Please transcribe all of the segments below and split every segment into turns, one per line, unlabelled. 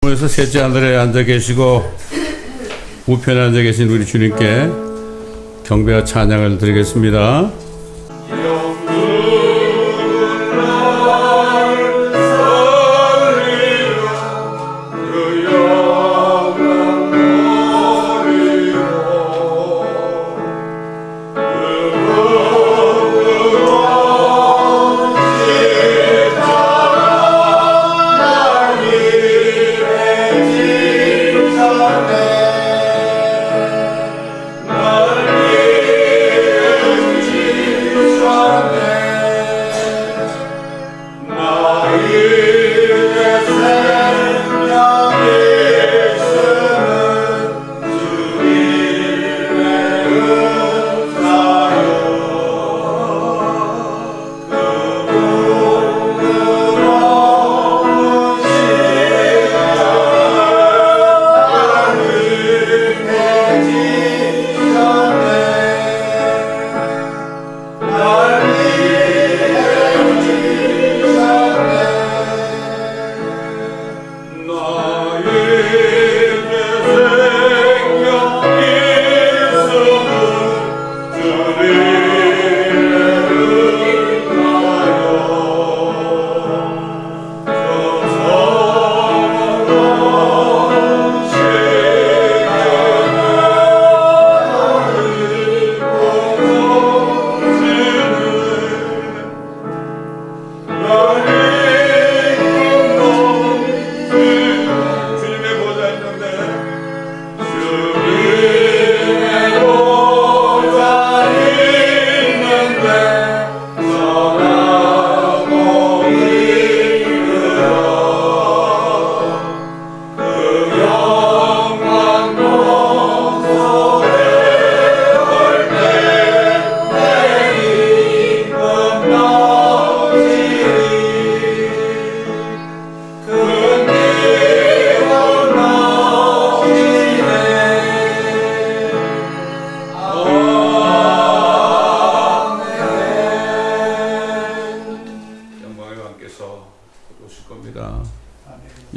그래서 셋째 하늘에 앉아 계시고 우편에 앉아 계신 우리 주님께 경배와 찬양을 드리겠습니다.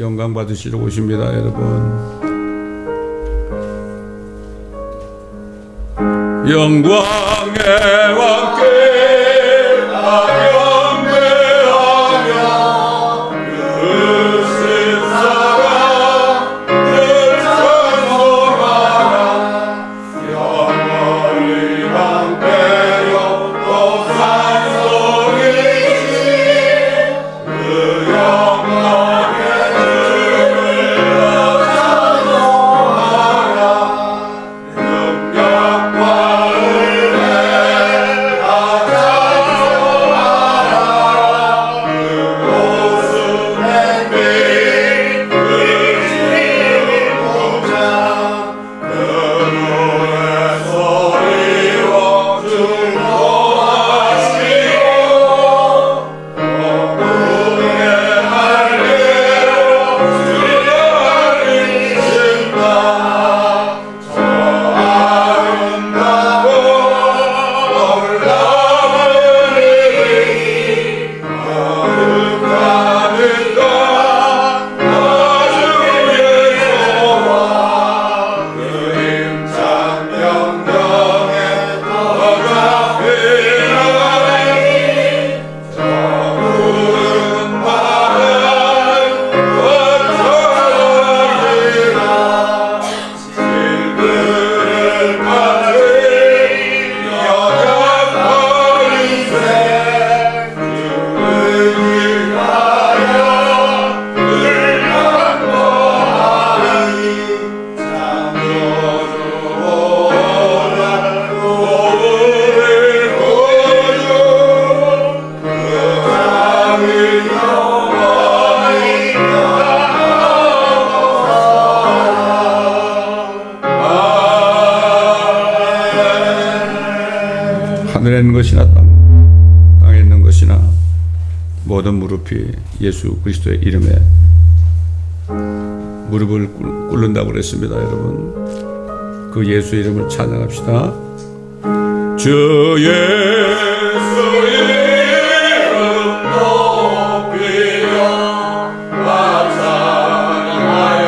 영광 받으시러 오십니다, 여러분. 영광의 왕께 하늘에 있는 것이나 땅에 있는 것이나 모든 무릎이 예수 그리스도의 이름에 무릎을 꿇는다고 그랬습니다. 여러분, 그 예수 이름을 찬양합시다. 주 예수 이름 높이며 찬양하여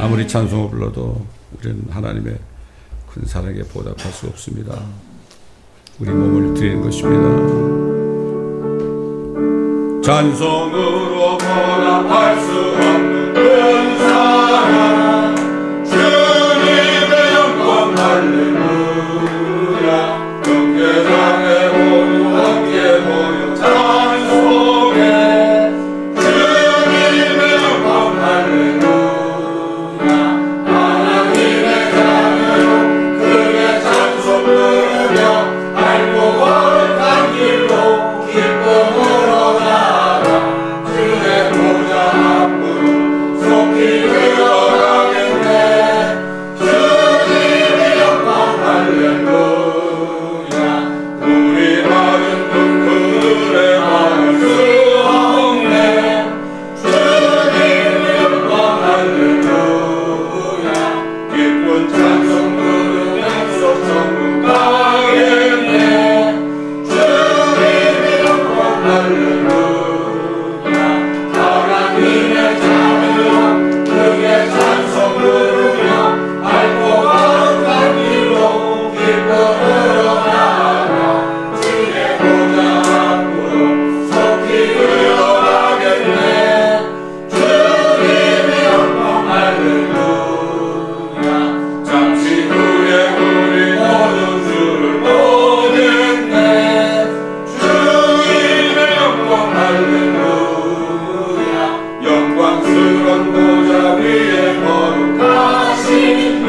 아무리 찬송을 불러도 우리는 하나님의 큰 사랑에 보답할 수 없습니다. 우리 몸을 드리는 것입니다. 찬송으로 보답할 수 없는 큰 사랑, 주님의 영광 할렐루야. 경계장에 모두 함께 모여 찬송해. 주님의 영광 할렐루야. 하나님의 자녀요 크게 찬송 부르며 알고 걸어간 길로 기쁨으로 나아가 주의 보좌 앞으로 속히 들어가겠네. 주님의 영광 할렐루야. 우리 마른 눈물에 막을 수 없네. 주님의 영광 할렐루야. 기쁜 찬송 부르며 소천국 가겠네. 주님의 영광 할렐루야. 하나님의 자녀여 크게 찬송 부르며 알고 걸어간 길로 기쁨으로 나아가 주의 보좌 앞으로 속히 들어가겠네. 주님의 영광 할렐루야. 잠시 후에 우리 모두 주를 보겠네. 주님의 영광 할렐루야. 영광스러운 보좌 위에 거룩하신 주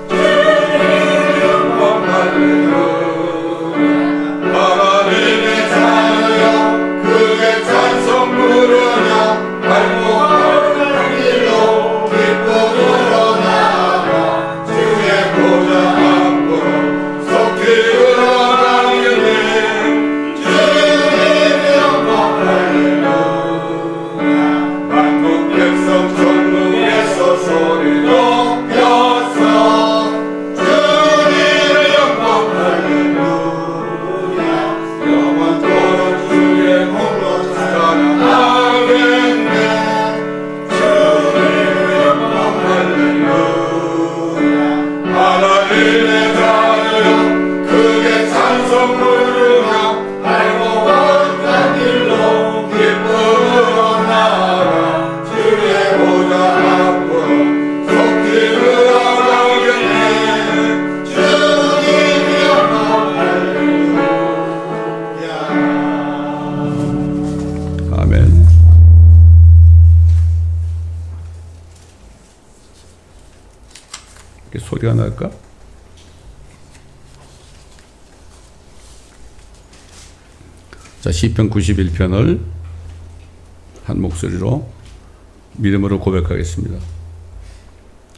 주님의 영광 할렐루야. 하나님의 자녀여 크게 찬송 부르며 알고 걸어간 길로 기쁨으로 나아가 주의 보좌 앞으로 속히 들어가겠네. 주님의 영광 할렐루야. 만국 백성 전국에서 소리 높여서 주님의 영광 할렐루야. 영원토록 주의 홀로 찬양하겠네. 주님의 영광 할렐루야. 하나님의 자녀여 크게 찬송 부르며 알고 걸어간 길로 기쁨으로 나아가 주의 보좌 앞으로 속히 들어가겠네. 주님의 영광 할렐루야. 아멘. 이렇게 소리가 날까? 자, 시편 91편을 한 목소리로 믿음으로 고백하겠습니다.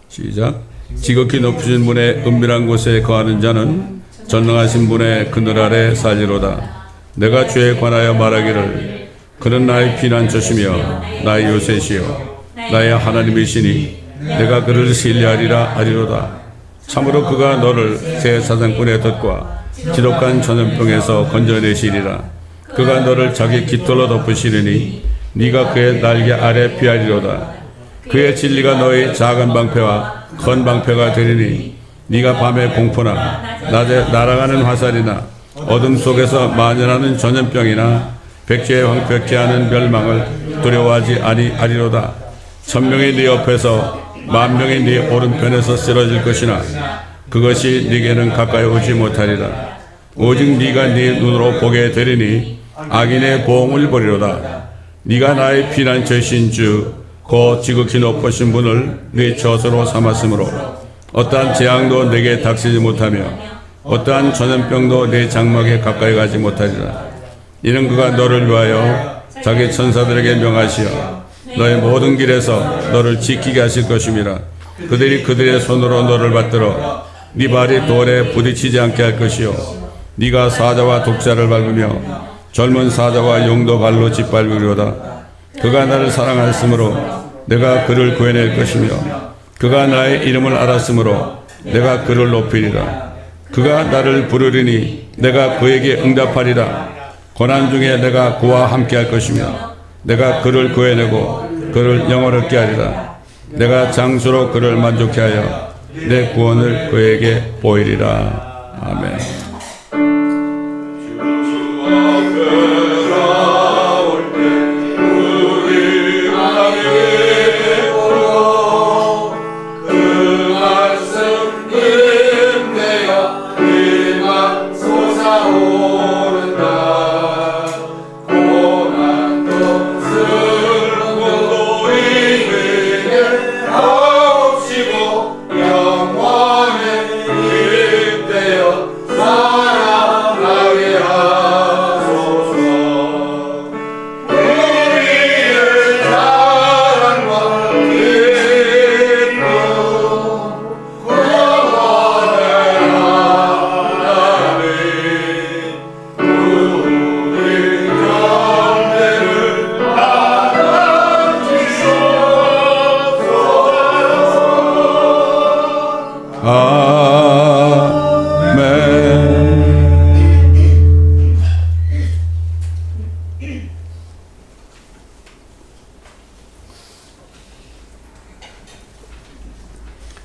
시작. 지극히 높으신 분의 은밀한 곳에 거하는 자는 전능하신 분의 그늘 아래 살리로다. 내가 주에 관하여 말하기를 그는 나의 피난처시며 나의 요새시요 나의 하나님이시니 내가 그를 신뢰하리라 하리로다. 참으로 그가 너를 새 사냥꾼의 덫과 지독한 전염병에서 건져내시리라. 그가 너를 자기 깃돌로 덮으시리니 네가 그의 날개 아래 피하리로다. 그의 진리가 너의 작은 방패와 큰 방패가 되리니 네가 밤에 공포나 낮에 날아가는 화살이나 어둠 속에서 만연하는 전염병이나 백제의 황폐케 하는 멸망을 두려워하지 아니하리로다. 1000명이 네 옆에서 10,000명이 네 오른편에서 쓰러질 것이나 그것이 네게는 가까이 오지 못하리라. 오직 네가 네 눈으로 보게 되리니 악인의 보응을 보리로다. 네가 나의 피난처이신 주 곧 지극히 높으신 분을 네 처소로 삼았으므로 어떠한 재앙도 내게 닥치지 못하며 어떠한 전염병도 내 장막에 가까이 가지 못하리라. 이는 그가 너를 위하여 자기 천사들에게 명하시어 너의 모든 길에서 너를 지키게 하실 것임이라. 그들이 그들의 손으로 너를 받들어 네 발이 돌에 부딪히지 않게 할 것이요 네가 사자와 독자를 밟으며 젊은 사자와 용도 발로 짓밟으리로다. 그가 나를 사랑하였으므로 내가 그를 구해낼 것이며 그가 나의 이름을 알았으므로 내가 그를 높이리라. 그가 나를 부르리니 내가 그에게 응답하리라. 고난 중에 내가 그와 함께 할 것이며 내가 그를 구해내고 그를 영원롭게 하리라. 내가 장수로 그를 만족케 하여 내 구원을 그에게 보이리라. 아멘.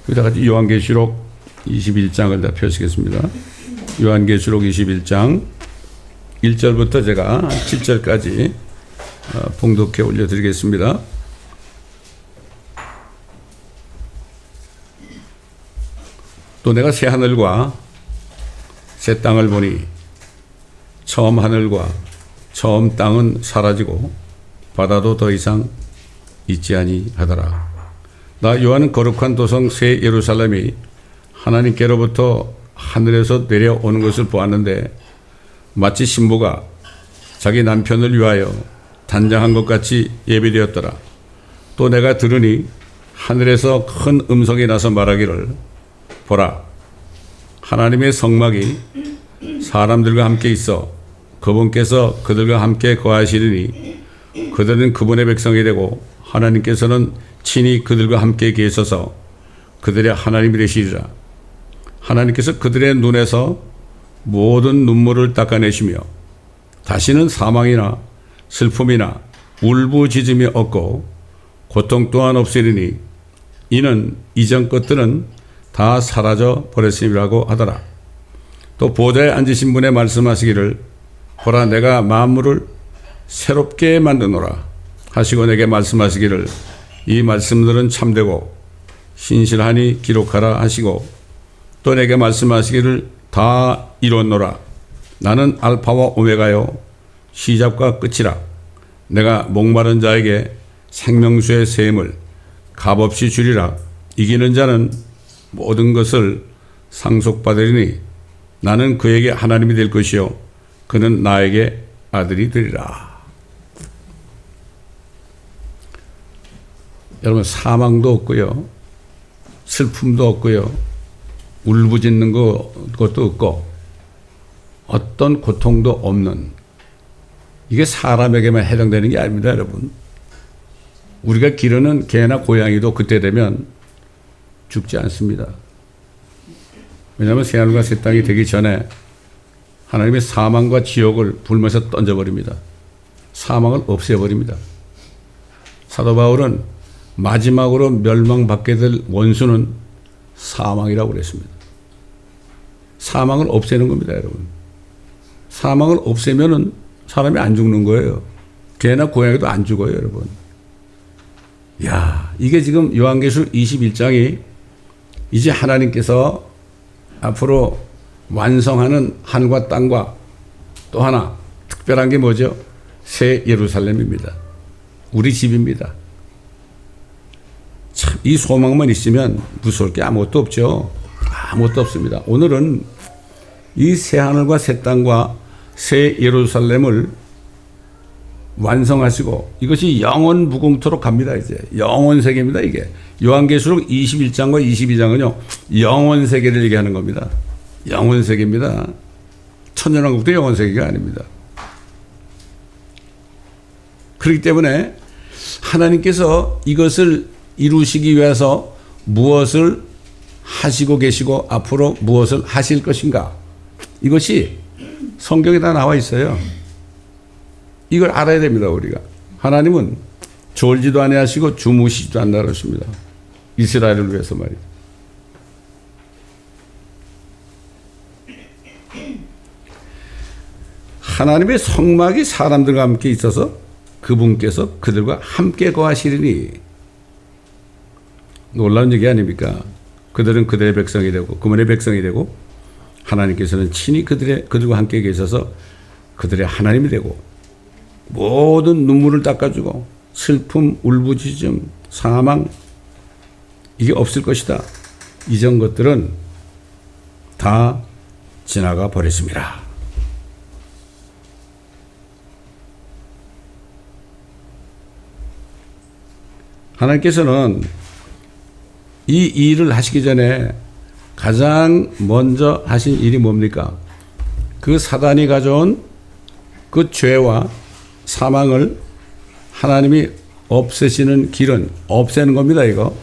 여기다가 요한계시록 21장을 다 펴시겠습니다. 요한계시록 21장 1절부터 제가 7절까지 봉독해 올려드리겠습니다. 또 내가 새 하늘과 새 땅을 보니 처음 하늘과 처음 땅은 사라지고 바다도 더 이상 있지 아니하더라. 나 요한은 거룩한 도성 새 예루살렘이 하나님께로부터 하늘에서 내려오는 것을 보았는데 마치 신부가 자기 남편을 위하여 단장한 것 같이 예비되었더라. 또 내가 들으니 하늘에서 큰 음성이 나서 말하기를 보라, 하나님의 성막이 사람들과 함께 있어 그분께서 그들과 함께 거하시리니 그들은 그분의 백성이 되고 하나님께서는 친히 그들과 함께 계셔서 그들의 하나님이 되시리라. 하나님께서 그들의 눈에서 모든 눈물을 닦아내시며 다시는 사망이나 슬픔이나 울부짖음이 없고 고통 또한 없으리니 이는 이전 것들은 다 사라져 버렸음이라고 하더라. 또 보좌에 앉으신 분의 말씀하시기를 보라, 내가 만물을 새롭게 만드노라 하시고 내게 말씀하시기를 이 말씀들은 참되고 신실하니 기록하라 하시고 또 내게 말씀하시기를 다 이뤘노라. 나는 알파와 오메가요 시작과 끝이라. 내가 목마른 자에게 생명수의 샘을 값없이 주리라. 이기는 자는 모든 것을 상속받으리니 나는 그에게 하나님이 될 것이요 그는 나에게 아들이 되리라. 여러분, 사망도 없고요, 슬픔도 없고요, 울부짖는 것도 없고 어떤 고통도 없는, 이게 사람에게만 해당되는 게 아닙니다. 여러분, 우리가 기르는 개나 고양이도 그때 되면 죽지 않습니다. 왜냐하면 새하늘과 새 땅이 되기 전에 하나님의 사망과 지옥을 불면서 던져버립니다. 사망을 없애버립니다. 사도 바울은 마지막으로 멸망받게 될 원수는 사망이라고 그랬습니다. 사망을 없애는 겁니다, 여러분. 사망을 없애면은 사람이 안 죽는 거예요. 개나 고양이도 안 죽어요, 여러분. 야, 이게 지금 요한계시록 21장이 이제 하나님께서 앞으로 완성하는 하늘과 땅과 또 하나 특별한 게 뭐죠? 새 예루살렘입니다. 우리 집입니다. 참, 이 소망만 있으면 무서울 게 아무것도 없죠. 아무것도 없습니다. 오늘은 이 새 하늘과 새 땅과 새 예루살렘을 완성하시고 이것이 영원 무궁토록 갑니다. 이제 영원 세계입니다. 이게 요한계시록 21장과 22장은요 영원 세계를 얘기하는 겁니다. 영원 세계입니다. 천년왕국도 영원 세계가 아닙니다. 그렇기 때문에 하나님께서 이것을 이루시기 위해서 무엇을 하시고 계시고 앞으로 무엇을 하실 것인가, 이것이 성경에 다 나와 있어요. 이걸 알아야 됩니다. 우리가 하나님은 졸지도 아니하시고 주무시지도 않는다 그러십니다. 이스라엘을 위해서 말이죠. 하나님의 성막이 사람들과 함께 있어서 그분께서 그들과 함께 거하시리니. 놀라운 얘기 아닙니까? 그들은 그들의 백성이 되고 그분의 백성이 되고 하나님께서는 친히 그들과 함께 계셔서 그들의 하나님이 되고 모든 눈물을 닦아주고 슬픔, 울부짖음, 사망 이게 없을 것이다. 이전 것들은 다 지나가 버렸습니다. 하나님께서는 이 일을 하시기 전에 가장 먼저 하신 일이 뭡니까? 그 사단이 가져온 그 죄와 사망을 하나님이 없애시는 길은 없애는 겁니다. 이거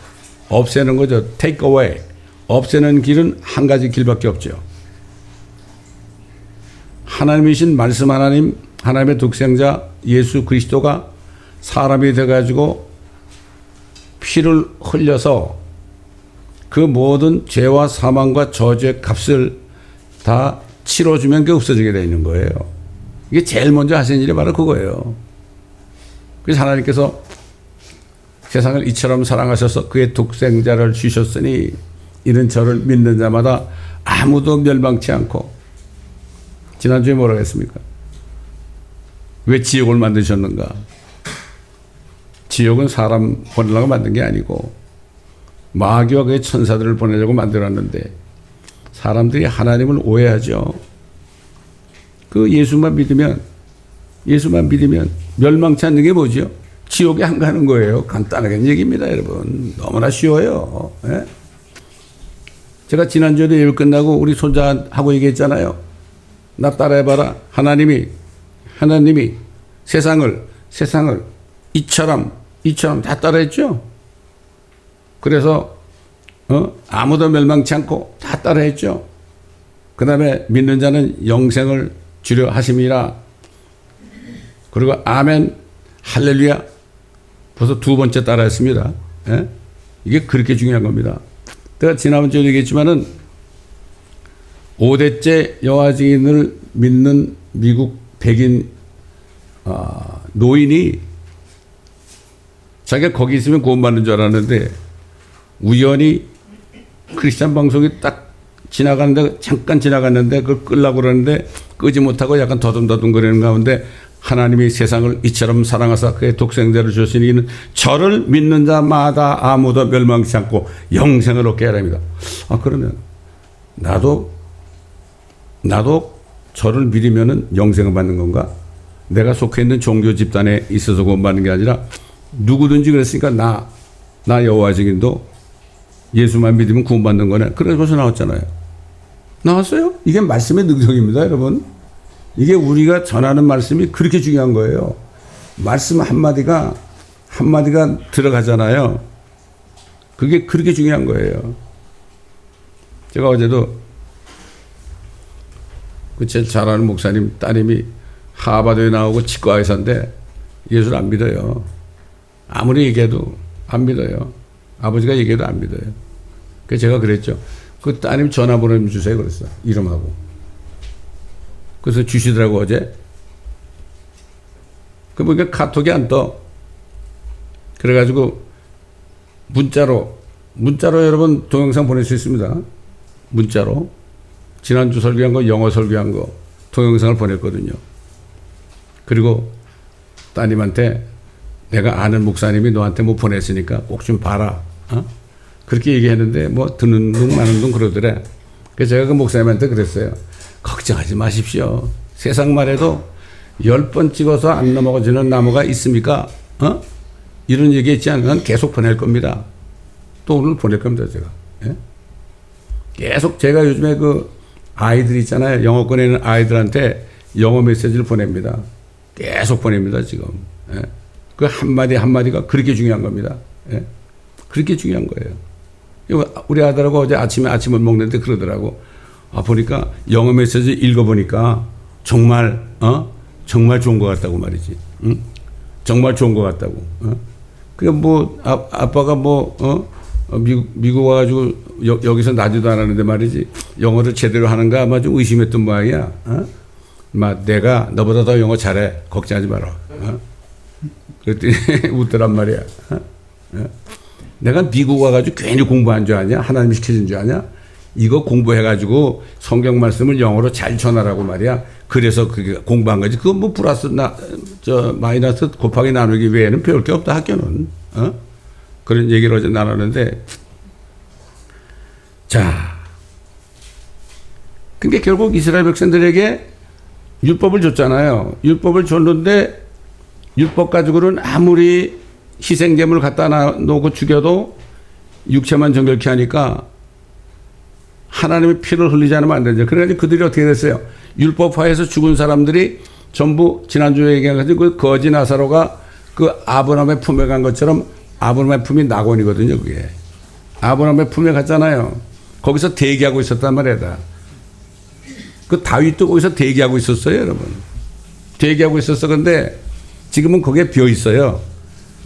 없애는 거죠. take away. 없애는 길은 한 가지 길밖에 없죠. 하나님이신 말씀 하나님, 하나님의 독생자 예수 그리스도가 사람이 돼가지고 피를 흘려서 그 모든 죄와 사망과 저주의 값을 다 치러주면 그게 없어지게 되어 있는 거예요. 이게 제일 먼저 하신 일이 바로 그거예요. 그래서 하나님께서 세상을 이처럼 사랑하셔서 그의 독생자를 주셨으니 이는 저를 믿는 자마다 아무도 멸망치 않고. 지난주에 뭐라고 했습니까? 왜 지옥을 만드셨는가? 지옥은 사람 보내려고 만든 게 아니고 마귀와 그의 천사들을 보내려고 만들었는데 사람들이 하나님을 오해하죠. 그 예수만 믿으면 멸망치 않는 게 뭐죠? 지옥에 안 가는 거예요. 간단하게 얘기입니다, 여러분. 너무나 쉬워요. 예? 제가 지난주에도 예배 끝나고 우리 손자하고 얘기했잖아요. 나 따라해봐라. 하나님이 세상을 이처럼 다 따라했죠. 그래서 아무도 멸망치 않고 다 따라했죠. 그 다음에 믿는 자는 영생을 주려 하심이라. 그리고 아멘 할렐루야 벌써 두 번째 따라했습니다. 예? 이게 그렇게 중요한 겁니다. 제가 지난번에 얘기했지만은 5대째 여호와 증인을 믿는 미국 백인 노인이 자기가 거기 있으면 구원받는 줄 알았는데 우연히 크리스찬 방송이 딱 지나가는데 잠깐 지나갔는데 그걸 끄려고 그러는데 끄지 못하고 약간 더듬더듬 거리는 가운데 하나님이 세상을 이처럼 사랑하사 그의 독생자를 주시니 이는 저를 믿는 자마다 아무도 멸망치 않고 영생을 얻게 하랍니다. 그러면 나도 저를 믿으면은 영생을 받는 건가? 내가 속해 있는 종교 집단에 있어서 구원받는 게 아니라 누구든지 그랬으니까 나 여호와 증인도 예수만 믿으면 구원받는 거네. 그래서 벌써 나왔잖아요. 나왔어요? 이게 말씀의 능력입니다, 여러분. 이게 우리가 전하는 말씀이 그렇게 중요한 거예요. 말씀 한마디가 들어가잖아요. 그게 그렇게 중요한 거예요. 제가 어제도 그 제일 잘 아는 목사님 따님이 하버드에 나오고 치과 의사인데 예수를 안 믿어요. 아무리 얘기해도 안 믿어요. 아버지가 얘기해도 안 믿어요. 그래서 제가 그랬죠. 그 따님 전화번호 좀 주세요. 그랬어. 이름하고. 그래서 주시더라고 어제. 그 보니까 카톡이 안 떠. 그래가지고 문자로 여러분 동영상 보낼 수 있습니다. 문자로. 지난주 설교한 거 영어 설교한 거 동영상을 보냈거든요. 그리고 따님한테 내가 아는 목사님이 너한테 뭐 보냈으니까 꼭 좀 봐라. 그렇게 얘기했는데 뭐 듣는 둥 마는 둥 그러더래. 그래서 제가 그 목사님한테 그랬어요. 걱정하지 마십시오. 세상 말에도 10번 찍어서 안 넘어가지는 나무가 있습니까? 이런 얘기 했지 않으면 계속 보낼 겁니다. 또 오늘 보낼 겁니다, 제가. 예? 계속 제가 요즘에 그 아이들 있잖아요. 영어권에 있는 아이들한테 영어 메시지를 보냅니다. 계속 보냅니다, 지금. 예? 그 한마디가 그렇게 중요한 겁니다. 예? 그렇게 중요한 거예요. 우리 아들하고 어제 아침을 먹는데 그러더라고. 보니까 영어 메시지 읽어보니까 정말 좋은 것 같다고 말이지. 응? 정말 좋은 것 같다고. 그러니까 뭐, 아빠가 미국 와가지고 여기서 나지도 않았는데 말이지 영어를 제대로 하는가 아마 좀 의심했던 모양이야. 내가 너보다 더 영어 잘해. 걱정하지 마라. 그랬더니 웃더란 말이야. 내가 미국 와가지고 괜히 공부한 줄 아냐? 하나님 시켜준 줄 아냐? 이거 공부해가지고 성경 말씀을 영어로 잘 전하라고 말이야. 그래서 그게 공부한 거지. 그건 뭐 플러스 마이너스 곱하기 나누기 외에는 배울 게 없다 학교는. 그런 얘기를 어제 나눴는데, 자, 그러니까 결국 이스라엘 백성들에게 율법을 줬잖아요. 율법을 줬는데 율법 가지고는 아무리 희생제물 갖다 놓고 죽여도 육체만 정결케 하니까 하나님의 피를 흘리지 않으면 안 되죠. 그래가지고 그들이 어떻게 됐어요? 율법화에서 죽은 사람들이 전부 지난주에 얘기해가지고 그 거지 나사로가 그 아브라함의 품에 간 것처럼 아브라함의 품이 낙원이거든요. 그게 아브라함의 품에 갔잖아요. 거기서 대기하고 있었단 말이야. 그 다윗도 거기서 대기하고 있었어요, 여러분. 대기하고 있었어. 근데 지금은 거기에 비어 있어요.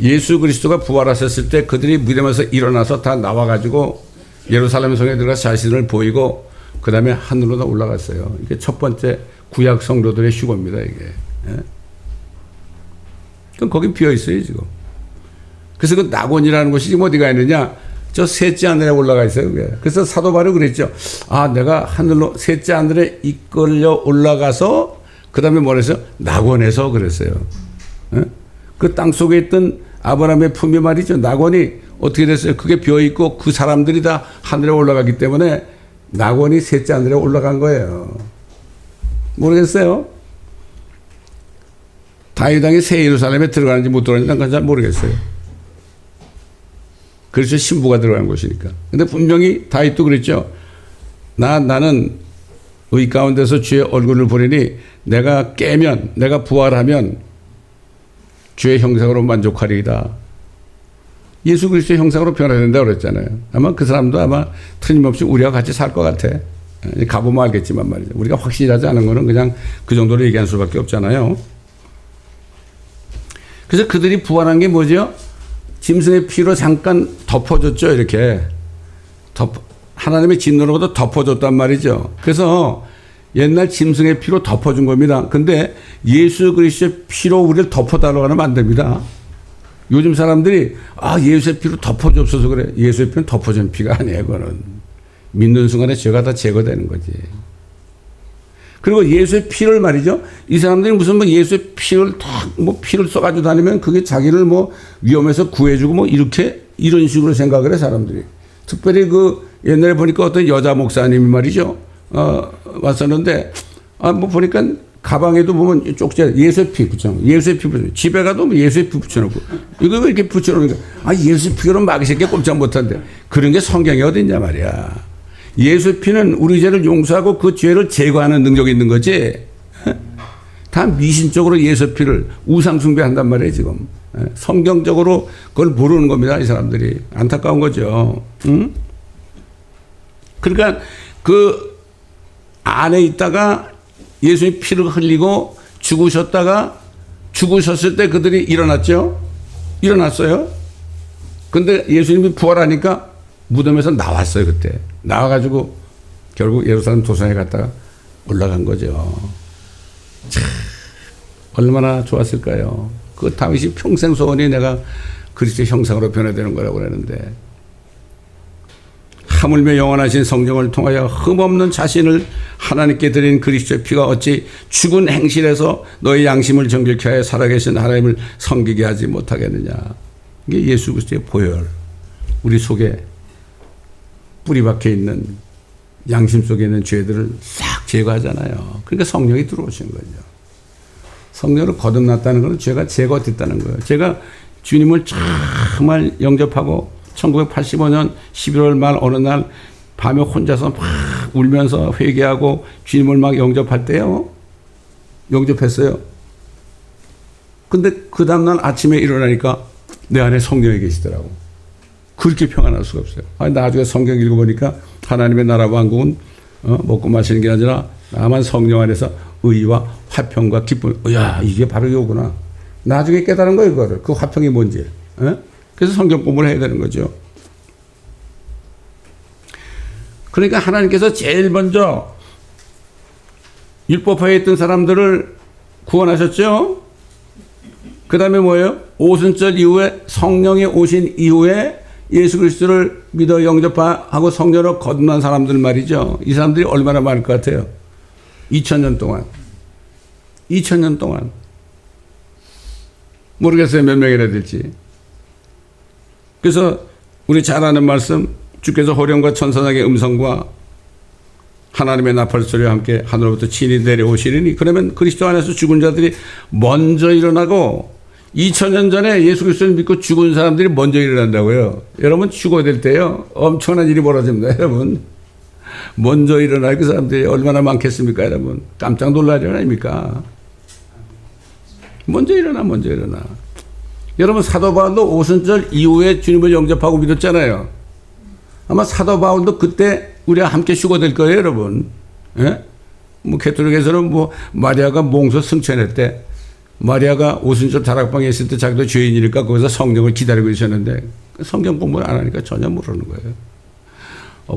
예수 그리스도가 부활하셨을 때 그들이 무덤에서 일어나서 다 나와가지고 예루살렘 성에 들어가서 자신을 보이고 그 다음에 하늘로 올라갔어요. 이게 첫 번째 구약 성도들의 휴거입니다, 이게. 예? 그럼 거기 비어 있어요, 지금. 그래서 그 낙원이라는 곳이 지금 어디가 있느냐? 저 셋째 하늘에 올라가 있어요, 그게. 그래서 사도 바울이 그랬죠. 내가 하늘로 셋째 하늘에 이끌려 올라가서 그 다음에 뭐라 했어요? 낙원에서 그랬어요. 예? 그 땅 속에 있던 아브라함의 품이 말이죠. 낙원이 어떻게 됐어요? 그게 비어있고 그 사람들이 다 하늘에 올라가기 때문에 낙원이 셋째 하늘에 올라간 거예요. 모르겠어요? 다윗 왕이 새 예루살렘에 들어가는지 못 들어가는지 난 잘 모르겠어요. 그래서 신부가 들어간 곳이니까. 근데 분명히 다윗도 그랬죠. 나는 의 가운데서 주의 얼굴을 보리니 내가 깨면, 내가 부활하면 주의 형상으로 만족하리이다. 예수 그리스도의 형상으로 변화된다고 그랬잖아요. 아마 그 사람도 아마 틀림없이 우리와 같이 살 것 같아. 가보면 알겠지만 말이죠. 우리가 확실하지 않은 거는 그냥 그 정도로 얘기할 수밖에 없잖아요. 그래서 그들이 부활한 게 뭐죠? 짐승의 피로 잠깐 덮어줬죠. 이렇게. 하나님의 진노로부터 덮어줬단 말이죠. 그래서 옛날 짐승의 피로 덮어준 겁니다. 근데 예수 그리스도의 피로 우리를 덮어달라고 하면 안 됩니다. 요즘 사람들이 예수의 피로 덮어줬어서 그래. 예수의 피는 덮어준 피가 아니에요. 그거는 믿는 순간에 죄가 다 제거되는 거지. 그리고 예수의 피를 말이죠. 이 사람들이 무슨 예수의 피를 피를 써가지고 다니면 그게 자기를 위험에서 구해주고 이런 식으로 생각을 해 사람들이. 특별히 그 옛날에 보니까 어떤 여자 목사님이 말이죠. 왔었는데 보니까 가방에도 보면 쪽지에 예수의 피 붙여놓고 예수의 피 붙여놓고 집에 가도 예수의 피 붙여놓고 이거 왜 이렇게 붙여놓으니까 예수의 피로는 막이 새끼 꼼짝 못한대. 그런 게 성경에 어디 있냐 말이야. 예수의 피는 우리 죄를 용서하고 그 죄를 제거하는 능력이 있는 거지. 다 미신적으로 예수의 피를 우상 숭배한단 말이에요 지금. 성경적으로 그걸 모르는 겁니다 이 사람들이. 안타까운 거죠. 응? 그러니까 그 안에 있다가 예수의 피를 흘리고 죽으셨다가 죽으셨을 때 그들이 일어났죠. 일어났어요. 근데 예수님이 부활하니까 무덤에서 나왔어요 그때. 나와가지고 결국 예루살렘 도성에 갔다가 올라간 거죠. 참 얼마나 좋았을까요. 그 다윗이 평생 소원이 내가 그리스도의 형상으로 변화되는 거라고 그러는데 하물며 영원하신 성경을 통하여 흠없는 자신을 하나님께 드린 그리스도의 피가 어찌 죽은 행실에서 너의 양심을 정결케 하여 살아계신 하나님을 섬기게 하지 못하겠느냐. 이게 예수 그리스도의 보혈. 우리 속에 뿌리 박혀 있는 양심 속에 있는 죄들을 싹 제거하잖아요. 그러니까 성령이 들어오시는 거죠. 성령으로 거듭났다는 것은 죄가 제거됐다는 거예요. 제가 주님을 정말 영접하고 1985년 11월 말 어느 날 밤에 혼자서 막 울면서 회개하고 주님을 막 영접할 때요. 영접했어요. 근데 그 다음날 아침에 일어나니까 내 안에 성령이 계시더라고. 그렇게 평안할 수가 없어요. 나중에 성경 읽어보니까 하나님의 나라 왕국은 먹고 마시는 게 아니라 다만 성령 안에서 의와 화평과 기쁨. 야 이게 바로 이거구나. 나중에 깨달은 거예요. 그거를. 그 화평이 뭔지. 그래서 성경 공부를 해야 되는 거죠. 그러니까 하나님께서 제일 먼저 율법하에 있던 사람들을 구원하셨죠. 그 다음에 뭐예요? 오순절 이후에 성령이 오신 이후에 예수 그리스도를 믿어 영접하고 성령으로 거듭난 사람들 말이죠. 이 사람들이 얼마나 많을 것 같아요? 2000년 동안. 2000년 동안. 모르겠어요. 몇 명이나 될지. 그래서 우리 잘 아는 말씀, 주께서 호령과 천사장의 음성과 하나님의 나팔 소리와 함께 하늘로부터 친히 내려오시리니, 그러면 그리스도 안에서 죽은 자들이 먼저 일어나고 2000년 전에 예수 그리스도를 믿고 죽은 사람들이 먼저 일어난다고요. 여러분 죽어야 될 때요 엄청난 일이 벌어집니다. 여러분 먼저 일어날 그 사람들이 얼마나 많겠습니까? 여러분 깜짝 놀라지 않습니까? 먼저 일어나. 여러분 사도 바울도 오순절 이후에 주님을 영접하고 믿었잖아요. 아마 사도 바울도 그때 우리가 함께 휴거될 거예요, 여러분. 예? 뭐 캐톨릭에서는 뭐 마리아가 몽소 승천했대. 마리아가 오순절 다락방에 있을 때 자기도 죄인이니까 거기서 성령을 기다리고 있었는데 성경 공부를 안 하니까 전혀 모르는 거예요.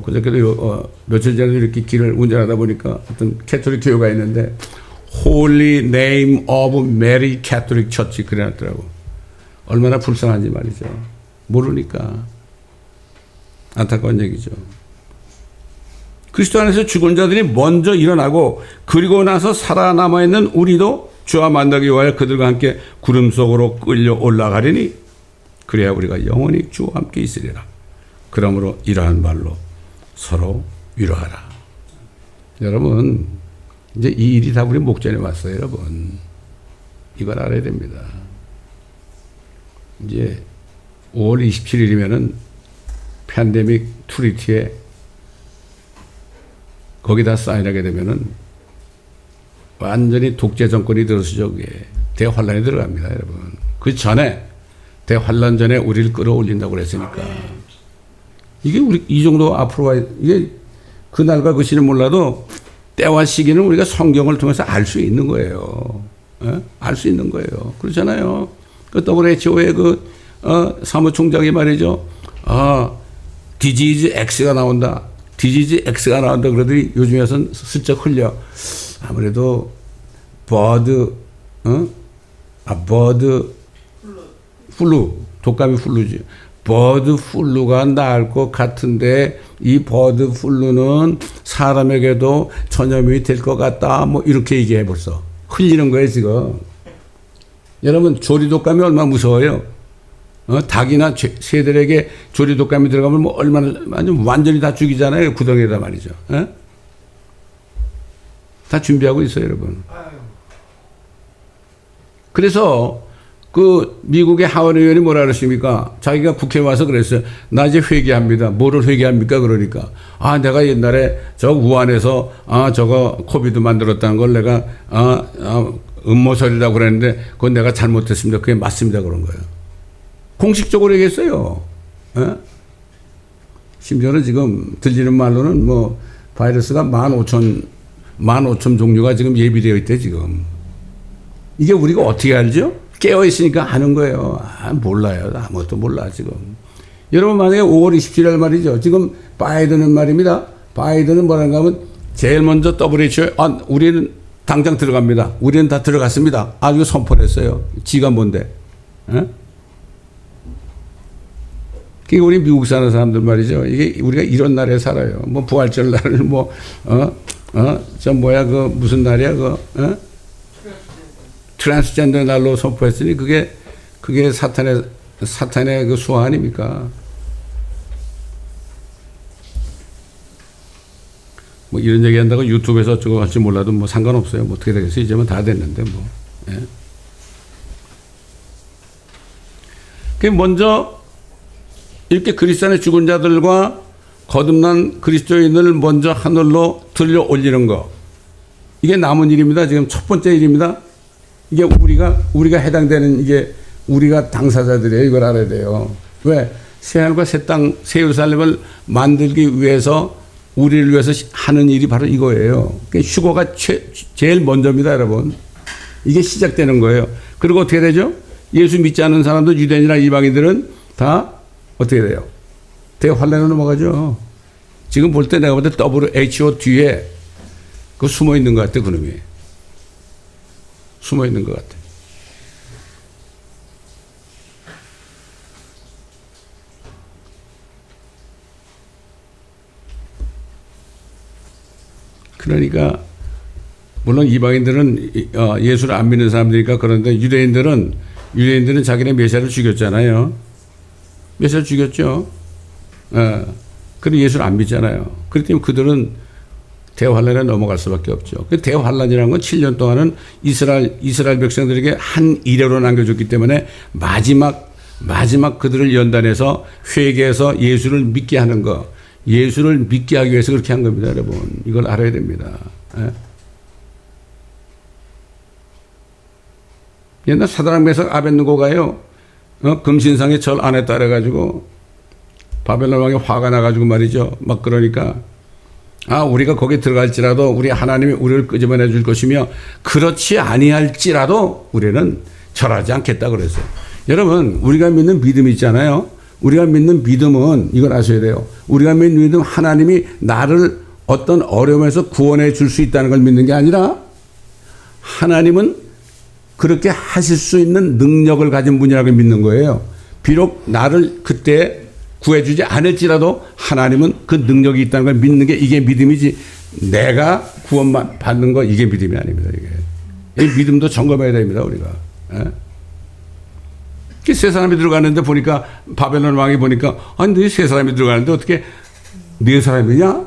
그저께도 며칠 전에 이렇게 길을 운전하다 보니까 어떤 캐톨릭 교회가 있는데 Holy Name of Mary Catholic Church 그래놨더라고. 얼마나 불쌍한지 말이죠. 모르니까. 안타까운 얘기죠. 그리스도 안에서 죽은 자들이 먼저 일어나고 그리고 나서 살아남아있는 우리도 주와 만나기 위하여 그들과 함께 구름 속으로 끌려 올라가리니 그래야 우리가 영원히 주와 함께 있으리라. 그러므로 이러한 말로 서로 위로하라. 여러분 이제 이 일이 다 우리 목전에 왔어요. 여러분 이걸 알아야 됩니다. 이제 5월 27일이면은 팬데믹 트리티에 거기다 사인하게 되면은 완전히 독재 정권이 들어서죠. 그게 대환란에 들어갑니다, 여러분. 그 전에 대환란 전에 우리를 끌어올린다고 그랬으니까 이게 우리 이 정도 앞으로 이게 그날과 그 시는 몰라도 때와 시기는 우리가 성경을 통해서 알 수 있는 거예요. 알 수 있는 거예요. 그렇잖아요. 그 WHO의 사무총장이 말이죠. 디지즈 X가 나온다. 디지즈 X가 나온다. 그러더니 요즘에선 슬쩍 흘려. 아무래도 버드 플루, 독감이 플루지. 버드 플루가 나을 것 같은데 이 버드 플루는 사람에게도 전염이 될 것 같다. 뭐 이렇게 얘기해 벌써. 흘리는 거예요 지금. 여러분 조리독감이 얼마나 무서워요. 닭이나 새들에게 조리독감이 들어가면 뭐 얼마나 완전히 다 죽이잖아요. 구덩이에다 말이죠. 다 준비하고 있어요, 여러분. 그래서 그 미국의 하원 의원이 뭐라 그랬습니까? 자기가 국회에 와서 그랬어요. 나 이제 회개합니다. 뭐를 회개합니까? 그러니까 내가 옛날에 저 우한에서 저거 코비드 만들었다는 걸 내가 음모설이라고 그랬는데 그건 내가 잘못했습니다. 그게 맞습니다. 그런 거예요. 공식적으로 얘기했어요. 심지어는 지금 들리는 말로는 뭐 바이러스가 15,000 종류가 지금 예비되어 있대 지금. 이게 우리가 어떻게 알죠? 깨어있으니까 아는 거예요. 몰라요. 아무것도 몰라 지금. 여러분 만약에 5월 27일 말이죠. 지금 바이든은 말입니다. 바이든은 뭐라는가 하면 제일 먼저 WHO 우리는 당장 들어갑니다. 우리는 다 들어갔습니다. 이거 선포를 했어요. 지가 뭔데. 그러니까 우리 미국 사는 사람들 말이죠. 이게 우리가 이런 나라에 살아요. 뭐 부활절 날을 무슨 날이야 트랜스젠더 날로 선포했으니 그게 사탄의 그 수화 아닙니까? 뭐 이런 얘기 한다고 유튜브에서 어쩌고 할지 몰라도 뭐 상관없어요. 뭐 어떻게 되겠어요? 이제는 다 됐는데 뭐. 그 먼저 이렇게 그리스도 안에 죽은 자들과 거듭난 그리스도인을 먼저 하늘로 들려 올리는 거. 이게 남은 일입니다. 지금 첫 번째 일입니다. 이게 우리가 해당되는 이게 우리가 당사자들이에요. 이걸 알아야 돼요. 왜? 새하늘과 새 땅, 새 예루살렘을 만들기 위해서 우리를 위해서 하는 일이 바로 이거예요. 그러니까 휴거가 제일 먼저입니다, 여러분. 이게 시작되는 거예요. 그리고 어떻게 되죠? 예수 믿지 않는 사람들, 유대인이나 이방인들은 다 어떻게 돼요? 대환란으로 넘어가죠. 지금 볼 때 내가 볼 때 WHO 뒤에 그 숨어 있는 것 같아, 그놈이. 숨어 있는 것 같아. 그러니까 물론 이방인들은 예수를 안 믿는 사람들이니까 그런데 유대인들은 자기네 메시아를 죽였잖아요. 메시아를 죽였죠. 그리고 예수를 안 믿잖아요. 그렇기 때문에 그들은 대환란에 넘어갈 수밖에 없죠. 그 대환란이라는 건 7년 동안은 이스라엘 백성들에게 한 이래로 남겨줬기 때문에 마지막 그들을 연단해서 회개해서 예수를 믿게 하는 거, 예수를 믿게 하기 위해서 그렇게 한 겁니다, 여러분. 이걸 알아야 됩니다. 옛날 사드락 메삭 아벳느고가요, 금신상에 절 안에 따라가지고 바벨론 왕이 화가 나가지고 말이죠. 막 그러니까 우리가 거기 들어갈지라도 우리 하나님이 우리를 끄집어내 줄 것이며 그렇지 아니할지라도 우리는 절하지 않겠다 그랬어요. 여러분, 우리가 믿는 믿음이 있잖아요. 우리가 믿는 믿음은 이걸 아셔야 돼요. 우리가 믿는 믿음, 하나님이 나를 어떤 어려움에서 구원해 줄 수 있다는 걸 믿는 게 아니라 하나님은 그렇게 하실 수 있는 능력을 가진 분이라고 믿는 거예요. 비록 나를 그때 구해주지 않을지라도 하나님은 그 능력이 있다는 걸 믿는 게 이게 믿음이지, 내가 구원만 받는 거 이게 믿음이 아닙니다. 이게 이 믿음도 점검해야 됩니다, 우리가. 세 사람이 들어가는데 보니까 바벨론 왕이 보니까 너희 세 사람이 들어가는데 어떻게 네 사람이냐?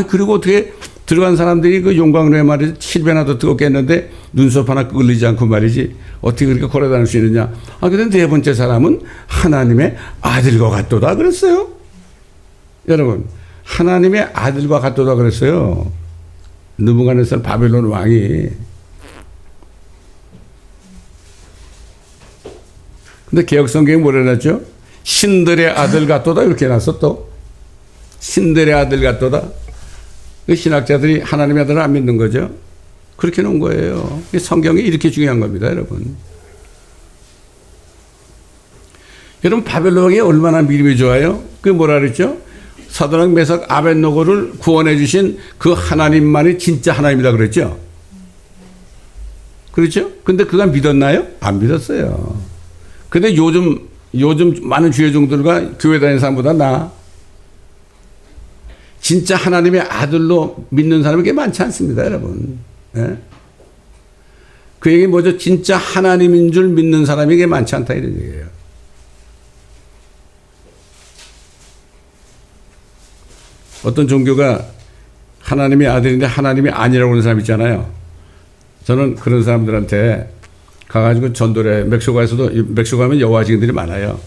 그리고 어떻게 들어간 사람들이 그 용광로에 말이지 7배나 더 뜨겁게 했는데 눈썹 하나 끌리지 않고 말이지 어떻게 그렇게 걸어다닐 수 있느냐? 근데 네 번째 사람은 하나님의 아들과 같도다 그랬어요. 여러분, 하나님의 아들과 같도다 그랬어요. 느부갓네살 바벨론 왕이. 근데 개혁성경이 뭐라 해놨죠? 신들의 아들 같도다 이렇게 해놨어. 또 신들의 아들 같도다. 그 신학자들이 하나님의 아들을 안 믿는 거죠. 그렇게 놓은 거예요. 성경이 이렇게 중요한 겁니다, 여러분. 여러분, 바벨론이 얼마나 믿음이 좋아요? 그게 뭐라 그랬죠? 사드락 메삭 아벳느고를 구원해 주신 그 하나님만이 진짜 하나님이다 그랬죠? 그렇죠? 근데 그가 믿었나요? 안 믿었어요. 근데 요즘 많은 주의 종들과 교회 다니는 사람보다 나아. 진짜 하나님의 아들로 믿는 사람이 꽤 많지 않습니다, 여러분. 그 얘기 뭐죠? 진짜 하나님인 줄 믿는 사람이 꽤 많지 않다 이런 얘기예요. 어떤 종교가 하나님의 아들인데 하나님이 아니라고 하는 사람 있잖아요. 저는 그런 사람들한테 가가지고 전도를 해. 멕시코 가면 여호와 증인들이 많아요.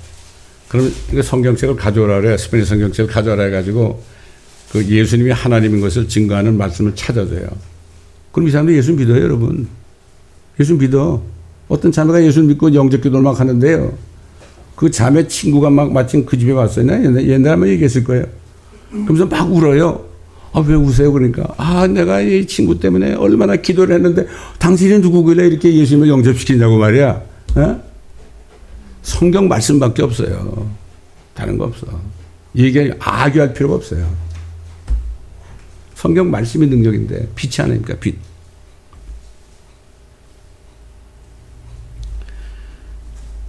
그러면 이거 성경책을 가져오라 그래. 스페인 성경책을 가져오라 해가지고 그 예수님이 하나님인 것을 증거하는 말씀을 찾아줘요. 그럼 이 사람도 예수 믿어요, 여러분. 예수 믿어. 어떤 자매가 예수 믿고 영적 기도를 막 하는데요. 그 자매 친구가 막 마침 그 집에 왔어요. 옛날에 한번 얘기했을 거예요. 그러면서 막 울어요. 왜 우세요? 그러니까 내가 이 친구 때문에 얼마나 기도를 했는데 당신이 누구길래 이렇게 예수님을 영접시키냐고 말이야. 성경 말씀밖에 없어요. 다른 거 없어. 얘기 악유할 필요가 없어요. 성경 말씀이 능력인데 빛이 아닙니까? 빛.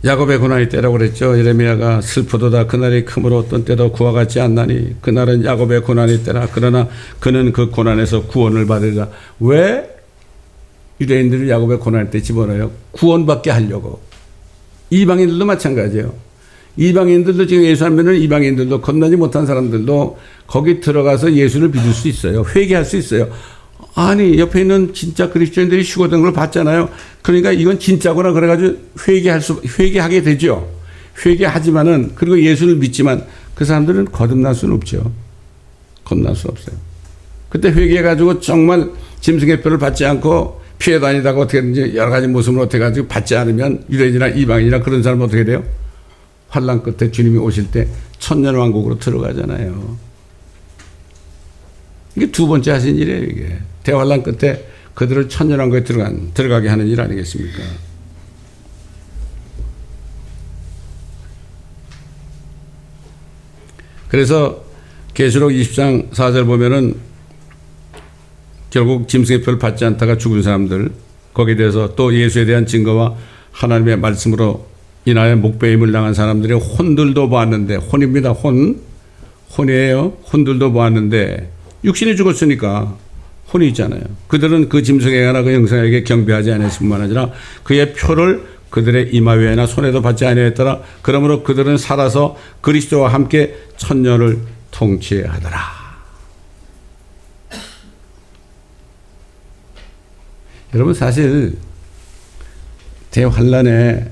야곱의 고난의 때라고 그랬죠. 예레미야가 슬프도다 그날이 크므로 어떤 때도 그와 같지 않나니 그날은 야곱의 고난의 때라. 그러나 그는 그 고난에서 구원을 받으리라. 왜 유대인들을 야곱의 고난의 때 집어넣어요? 구원받게 하려고. 이방인들도 마찬가지예요. 이방인들도 지금 예수 안 믿는 이방인들도 건너지 못한 사람들도 거기 들어가서 예수를 믿을 수 있어요. 회개할 수 있어요. 아니 옆에 있는 진짜 그리스도인들이 휴거된 걸 봤잖아요. 그러니까 이건 진짜구나 그래가지고 회개하게 되죠. 회개하지만은 그리고 예수를 믿지만 그 사람들은 거듭날 수는 없죠. 거듭날 수 없어요. 그때 회개해가지고 정말 짐승의 뼈를 받지 않고 피해 다니다가 어떻게든지 여러 가지 모습으로 어떻게 가지고 받지 않으면 유대인이나 이방인이나 그런 사람은 어떻게 돼요? 환난 끝에 주님이 오실 때 천년왕국으로 들어가잖아요. 이게 두 번째 하신 일이에요, 이게. 대환란 끝에 그들을 천년왕국에 들어가게 하는 일 아니겠습니까? 그래서 계시록 20장 4절 보면은 결국 짐승의 표를 받지 않다가 죽은 사람들, 거기에 대해서 또 예수에 대한 증거와 하나님의 말씀으로 인하여 목배임을 당한 사람들의 혼들도 보았는데, 혼입니다. 혼이에요. 혼들도 보았는데 육신이 죽었으니까 혼이 있잖아요. 그들은 그 짐승에게나 그 형상에게 경배하지 않았을 뿐만 아니라 그의 표를 그들의 이마위에나 손에도 받지 아니하였더라. 그러므로 그들은 살아서 그리스도와 함께 천년을 통치하더라. 여러분, 사실 대환란에,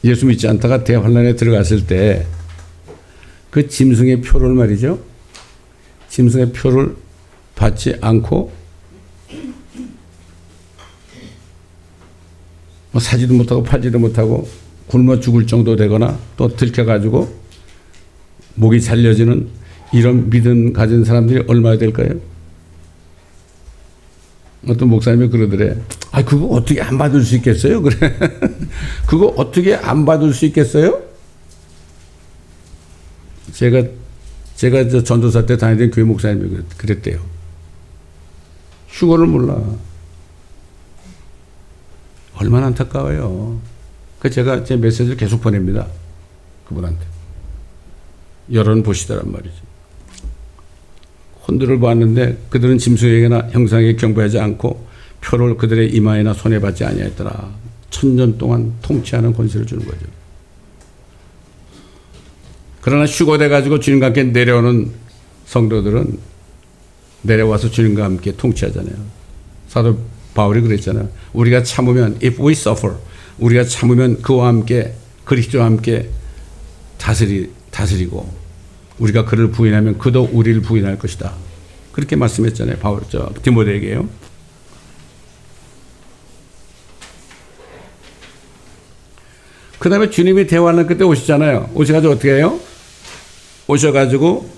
예수 믿지 않다가 대환란에 들어갔을 때 그 짐승의 표를 말이죠, 짐승의 표를 받지 않고 뭐 사지도 못하고 팔지도 못하고 굶어 죽을 정도 되거나 또 들켜가지고 목이 잘려지는 이런 믿음 가진 사람들이 얼마나 될까요? 어떤 목사님이 그러더래. 아, 그거 어떻게 안 받을 수 있겠어요? 그래. 그거 어떻게 안 받을 수 있겠어요? 제가 저 전도사 때 다니던 교회 목사님이 그랬대요. 휴거를 몰라. 얼마나 안타까워요. 그래서 제가 제 메시지를 계속 보냅니다. 그분한테. 여론 보시더란 말이죠. 혼들을 보았는데 그들은 짐승에게나 형상에 경배하지 않고 표를 그들의 이마에나 손에 받지 아니하였더라. 천년 동안 통치하는 권세를 주는 거죠. 그러나 휴거돼 가지고 주님과 함께 내려오는 성도들은 내려와서 주님과 함께 통치하잖아요. 사도 바울이 그랬잖아요. 우리가 참으면, if we suffer, 우리가 참으면 그와 함께, 그리스도와 함께 다스리고 우리가 그를 부인하면 그도 우리를 부인할 것이다. 그렇게 말씀했잖아요. 바울, 디모데에게요. 그 다음에 주님이 대환란 끝에 오시잖아요. 오셔가지고 어떻게 해요? 오셔가지고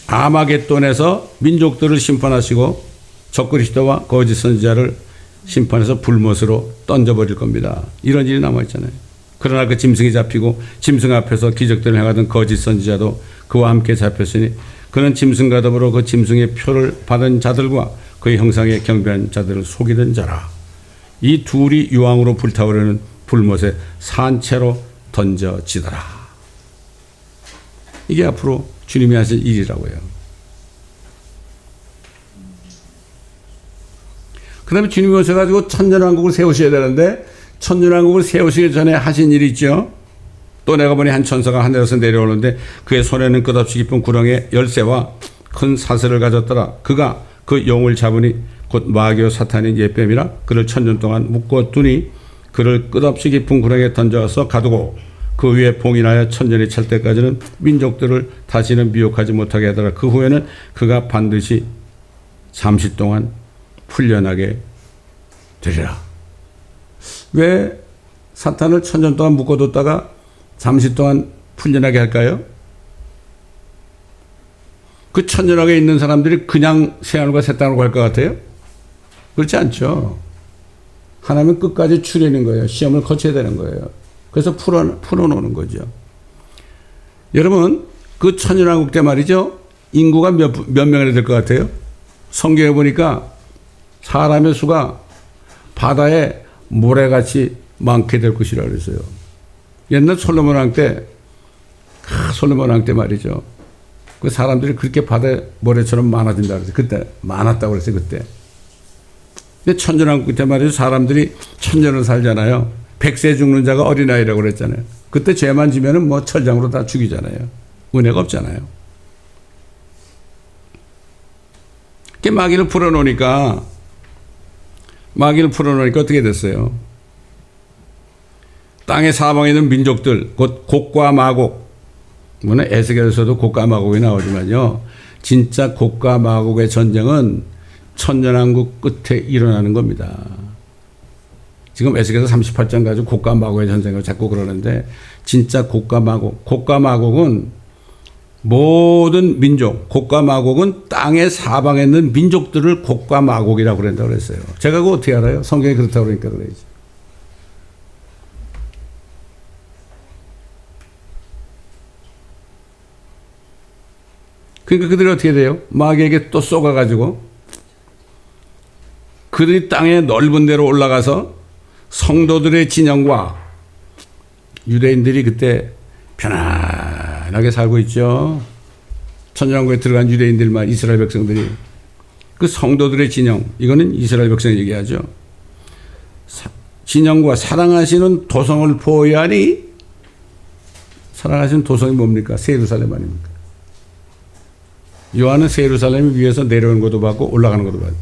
아마겟돈에서 민족들을 심판하시고 적그리스도와 거짓 선지자를 심판해서 불못으로 던져버릴 겁니다. 이런 일이 남아있잖아요. 그러나 그 짐승이 잡히고 짐승 앞에서 기적들을 행하던 거짓 선지자도 그와 함께 잡혔으니 그는 짐승과 더불어 그 짐승의 표를 받은 자들과 그의 형상에 경배한 자들을 속이던 자라. 이 둘이 유황으로 불타오르는 불못에 산채로 던져지더라. 이게 앞으로 주님이 하실 일이라고요. 그 다음에 주님이 오셔가지고 천년왕국을 세우셔야 되는데 천년왕국을 세우시기 전에 하신 일이 있죠. 또 내가 보니 한 천사가 하늘에서 내려오는데 그의 손에는 끝없이 깊은 구렁의 열쇠와 큰 사슬을 가졌더라. 그가 그 영을 잡으니 곧 마귀와 사탄인 옛뱀이라 그를 천년 동안 묶어두니 그를 끝없이 깊은 구렁에 던져서 가두고 그 위에 봉인하여 천년이 찰 때까지는 민족들을 다시는 미혹하지 못하게 하더라. 그 후에는 그가 반드시 잠시 동안 풀려나게 되리라. 왜 사탄을 천년 동안 묶어뒀다가 잠시 동안 풀려나게 할까요? 그 천년왕에 있는 사람들이 그냥 새하늘과 새 땅으로 갈 것 같아요? 그렇지 않죠. 하나님은 끝까지 추리는 거예요. 시험을 거쳐야 되는 거예요. 그래서 풀어놓는 거죠. 여러분, 그 천년왕국 때 말이죠. 인구가 몇 명이나 될 것 같아요? 성경에 보니까 사람의 수가 바다에 모래같이 많게 될 것이라 그랬어요. 옛날 솔로몬 왕 때 말이죠. 그 사람들이 그렇게 바다에 모래처럼 많아진다 그랬어요. 그때 많았다고 그랬어요. 그때. 근데 천년왕국 때 말이죠. 사람들이 천년을 살잖아요. 100세 죽는 자가 어린아이라고 그랬잖아요. 그때 죄만 지면은 뭐 철장으로 다 죽이잖아요. 은혜가 없잖아요. 마귀를 풀어놓으니까 어떻게 됐어요? 땅의 사방에 있는 민족들, 곧 곡과 마곡, 물론 에스겔에서도 곡과 마곡이 나오지만요. 진짜 곡과 마곡의 전쟁은 천년왕국 끝에 일어나는 겁니다. 지금 에스겔서 38장 가지고 곡과 마곡의 전쟁을 자꾸 그러는데 진짜 곡과 마곡은 모든 민족, 곡과 마곡은 땅의 사방에 있는 민족들을 곡과 마곡이라고 그런다고 그랬어요. 제가 그거 어떻게 알아요? 성경이 그렇다고 그러니까 그래야지. 그러니까 그들이 어떻게 돼요? 마귀에게 또 쏘가가지고 그들이 땅의 넓은 데로 올라가서 성도들의 진영과 유대인들이 그때 편안하게 살고 있죠. 천년왕국에 들어간 유대인들만, 이스라엘 백성들이. 그 성도들의 진영, 이거는 이스라엘 백성 얘기하죠. 진영과 사랑하시는 도성을 보호하니, 사랑하시는 도성이 뭡니까? 새 예루살렘 아닙니까? 요한은 새 예루살렘 위에서 내려오는 것도 봤고 올라가는 것도 봤고,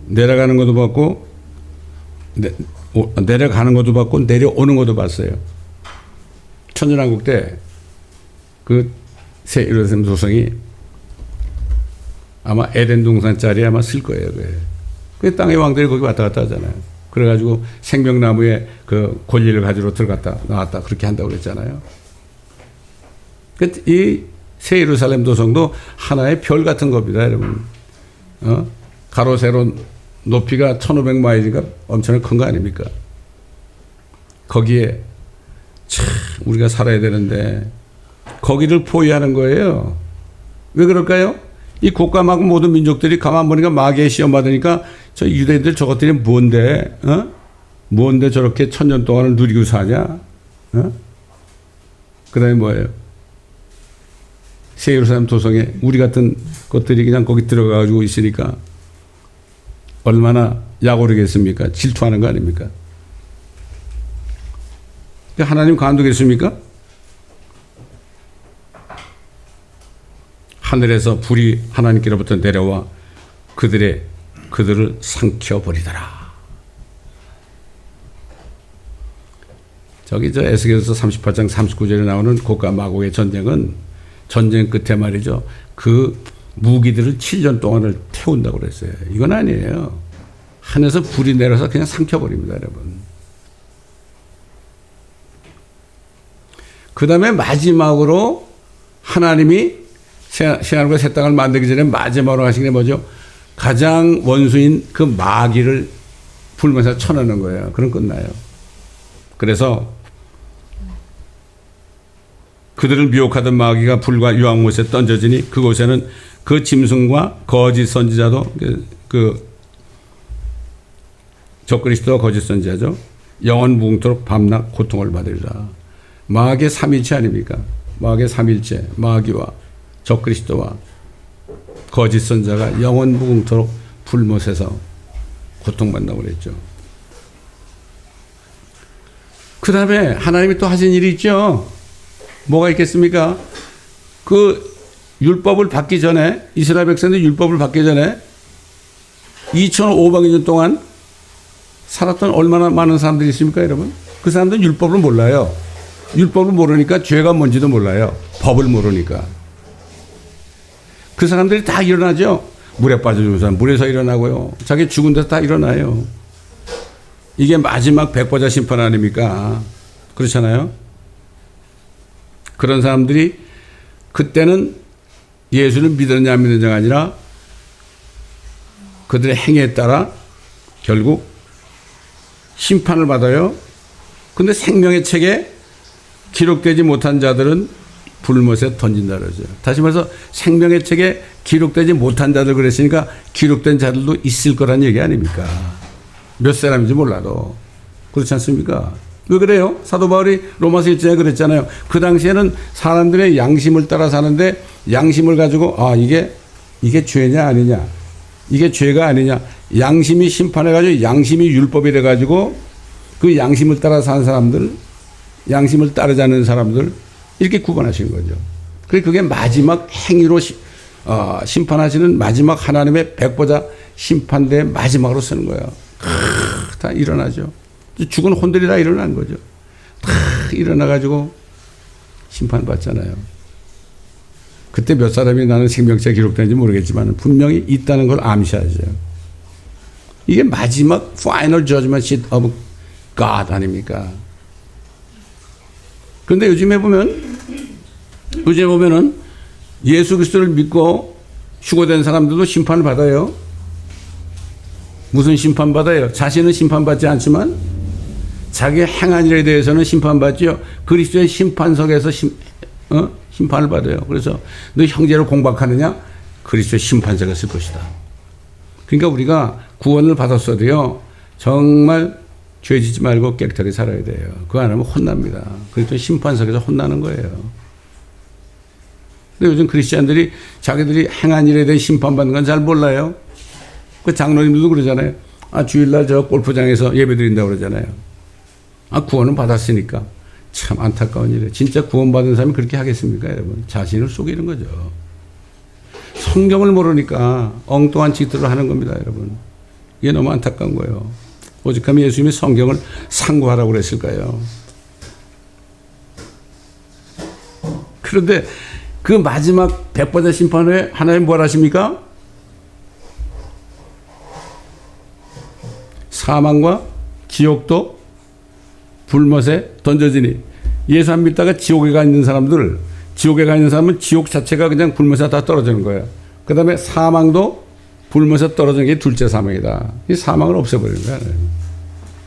내려가는 것도 봤고 내려가는 것도 봤고 내려오는 것도 봤어요. 천년왕국 때 그 새 예루살렘 도성이 아마 에덴 동산 자리에 아마 쓸 거예요. 그 땅의 왕들이 거기 왔다 갔다 하잖아요. 그래가지고 생명나무에 그 권리를 가지러 들어갔다 나왔다 그렇게 한다고 그랬잖아요. 이 새 예루살렘 도성도 하나의 별 같은 겁니다, 여러분. 가로 세로 높이가 1500마일이니까 엄청나게 큰 거 아닙니까? 거기에 참 우리가 살아야 되는데 거기를 포위하는 거예요. 왜 그럴까요? 이 곡감하고 모든 민족들이 가만 보니까 마귀에 시험 받으니까 저 유대인들 저것들이 뭔데, 뭔데 저렇게 천년 동안을 누리고 사냐? 그 다음에 뭐예요? 새 예루살렘 도성에 우리 같은 것들이 그냥 거기 들어가가지고 있으니까 얼마나 약오르겠습니까? 질투하는 거 아닙니까? 하나님 간두겠습니까? 하늘에서 불이 하나님께로부터 내려와 그들을 삼켜버리더라. 저기 저 에스겔서 38장 39절에 나오는 곡과 마곡의 전쟁은 전쟁 끝에 말이죠. 그 무기들을 7년 동안을 태운다고 그랬어요. 이건 아니에요. 하늘에서 불이 내려서 그냥 삼켜버립니다, 여러분. 그 다음에 마지막으로 하나님이 새하늘과 새 땅을 만들기 전에 마지막으로 하신 게 뭐죠? 가장 원수인 그 마귀를 불면서 쳐넣는 거예요. 그럼 끝나요. 그래서 그들을 미혹하던 마귀가 불과 유황못에 던져지니 그곳에는 그 짐승과 거짓 선지자도 그 적그리스도와 거짓 선지자죠. 영원 무궁토록 밤낮 고통을 받으리라. 마귀의 삼일체 아닙니까? 마귀의 삼일체, 마귀와 적그리스도와 거짓 선자가 영원 무궁토록 불못에서 고통받는다고 그랬죠. 그 다음에 하나님이 또 하신 일이 있죠. 뭐가 있겠습니까? 그 율법을 받기 전에, 이스라엘 백성들이 율법을 받기 전에 2500년 동안 살았던 얼마나 많은 사람들이 있습니까, 여러분? 그 사람들은 율법을 몰라요. 율법을 모르니까 죄가 뭔지도 몰라요. 법을 모르니까. 그 사람들이 다 일어나죠. 물에 빠져 죽은 사람 물에서 일어나고요. 자기 죽은 데서 다 일어나요. 이게 마지막 백보자 심판 아닙니까? 그렇잖아요. 그런 사람들이 그때는 예수를 믿었냐 안 믿었냐가 아니라 그들의 행위에 따라 결국 심판을 받아요. 근데 생명의 책에 기록되지 못한 자들은 불못에 던진다 그러죠. 다시 말해서 생명의 책에 기록되지 못한 자들 그랬으니까 기록된 자들도 있을 거란 얘기 아닙니까? 몇 사람인지 몰라도. 그렇지 않습니까? 왜 그래요? 사도 바울이 로마서 1장에 그랬잖아요. 그 당시에는 사람들의 양심을 따라 사는데 양심을 가지고 이게 죄냐 아니냐, 이게 죄가 아니냐, 양심이 심판해가지고 양심이 율법이 돼가지고 그 양심을 따라 사는 사람들, 양심을 따르지 않는 사람들 이렇게 구분하시는 거죠. 그게 마지막 행위로 심판하시는 마지막 하나님의 백보자 심판대의 마지막으로 쓰는 거예요. 다 일어나죠. 죽은 혼들이 다 일어난 거죠. 다 일어나가지고 심판받잖아요. 그때 몇 사람이 나는 생명체에 기록되는지 모르겠지만 분명히 있다는 걸 암시하죠. 이게 마지막 final judgment seat of God 아닙니까? 그런데 요즘에 보면은 예수 그리스도를 믿고 휴거된 사람들도 심판을 받아요. 무슨 심판 받아요? 자신은 심판받지 않지만 자기 행한 일에 대해서는 심판받죠. 그리스도의 심판석에서 심판을 받아요. 그래서 너 형제를 공박하느냐? 그리스도의 심판자가 쓸 것이다. 그러니까 우리가 구원을 받았어도요, 정말 죄 짓지 말고 깨끗하게 살아야 돼요. 그거 안 하면 혼납니다. 그리스도의 심판석에서 혼나는 거예요. 근데 요즘 크리스찬들이 자기들이 행한 일에 대해 심판받는 건 잘 몰라요. 그 장로님들도 그러잖아요. 주일날 저 골프장에서 예배 드린다고 그러잖아요. 구원은 받았으니까. 참 안타까운 일이에요. 진짜 구원받은 사람이 그렇게 하겠습니까, 여러분? 자신을 속이는 거죠. 성경을 모르니까 엉뚱한 짓들을 하는 겁니다, 여러분. 이게 너무 안타까운 거예요. 오직하면 예수님이 성경을 상고하라고 그랬을까요? 그런데 그 마지막 백보자 심판 후에 하나님 뭘 하십니까? 사망과 지옥도 불못에 던져지니, 예수 안 믿다가 지옥에 가 있는 사람은 지옥 자체가 그냥 불못에 다 떨어지는 거예요. 그 다음에 사망도 불못에 떨어지는 게 둘째 사망이다. 이 사망을 없애버리는 거야.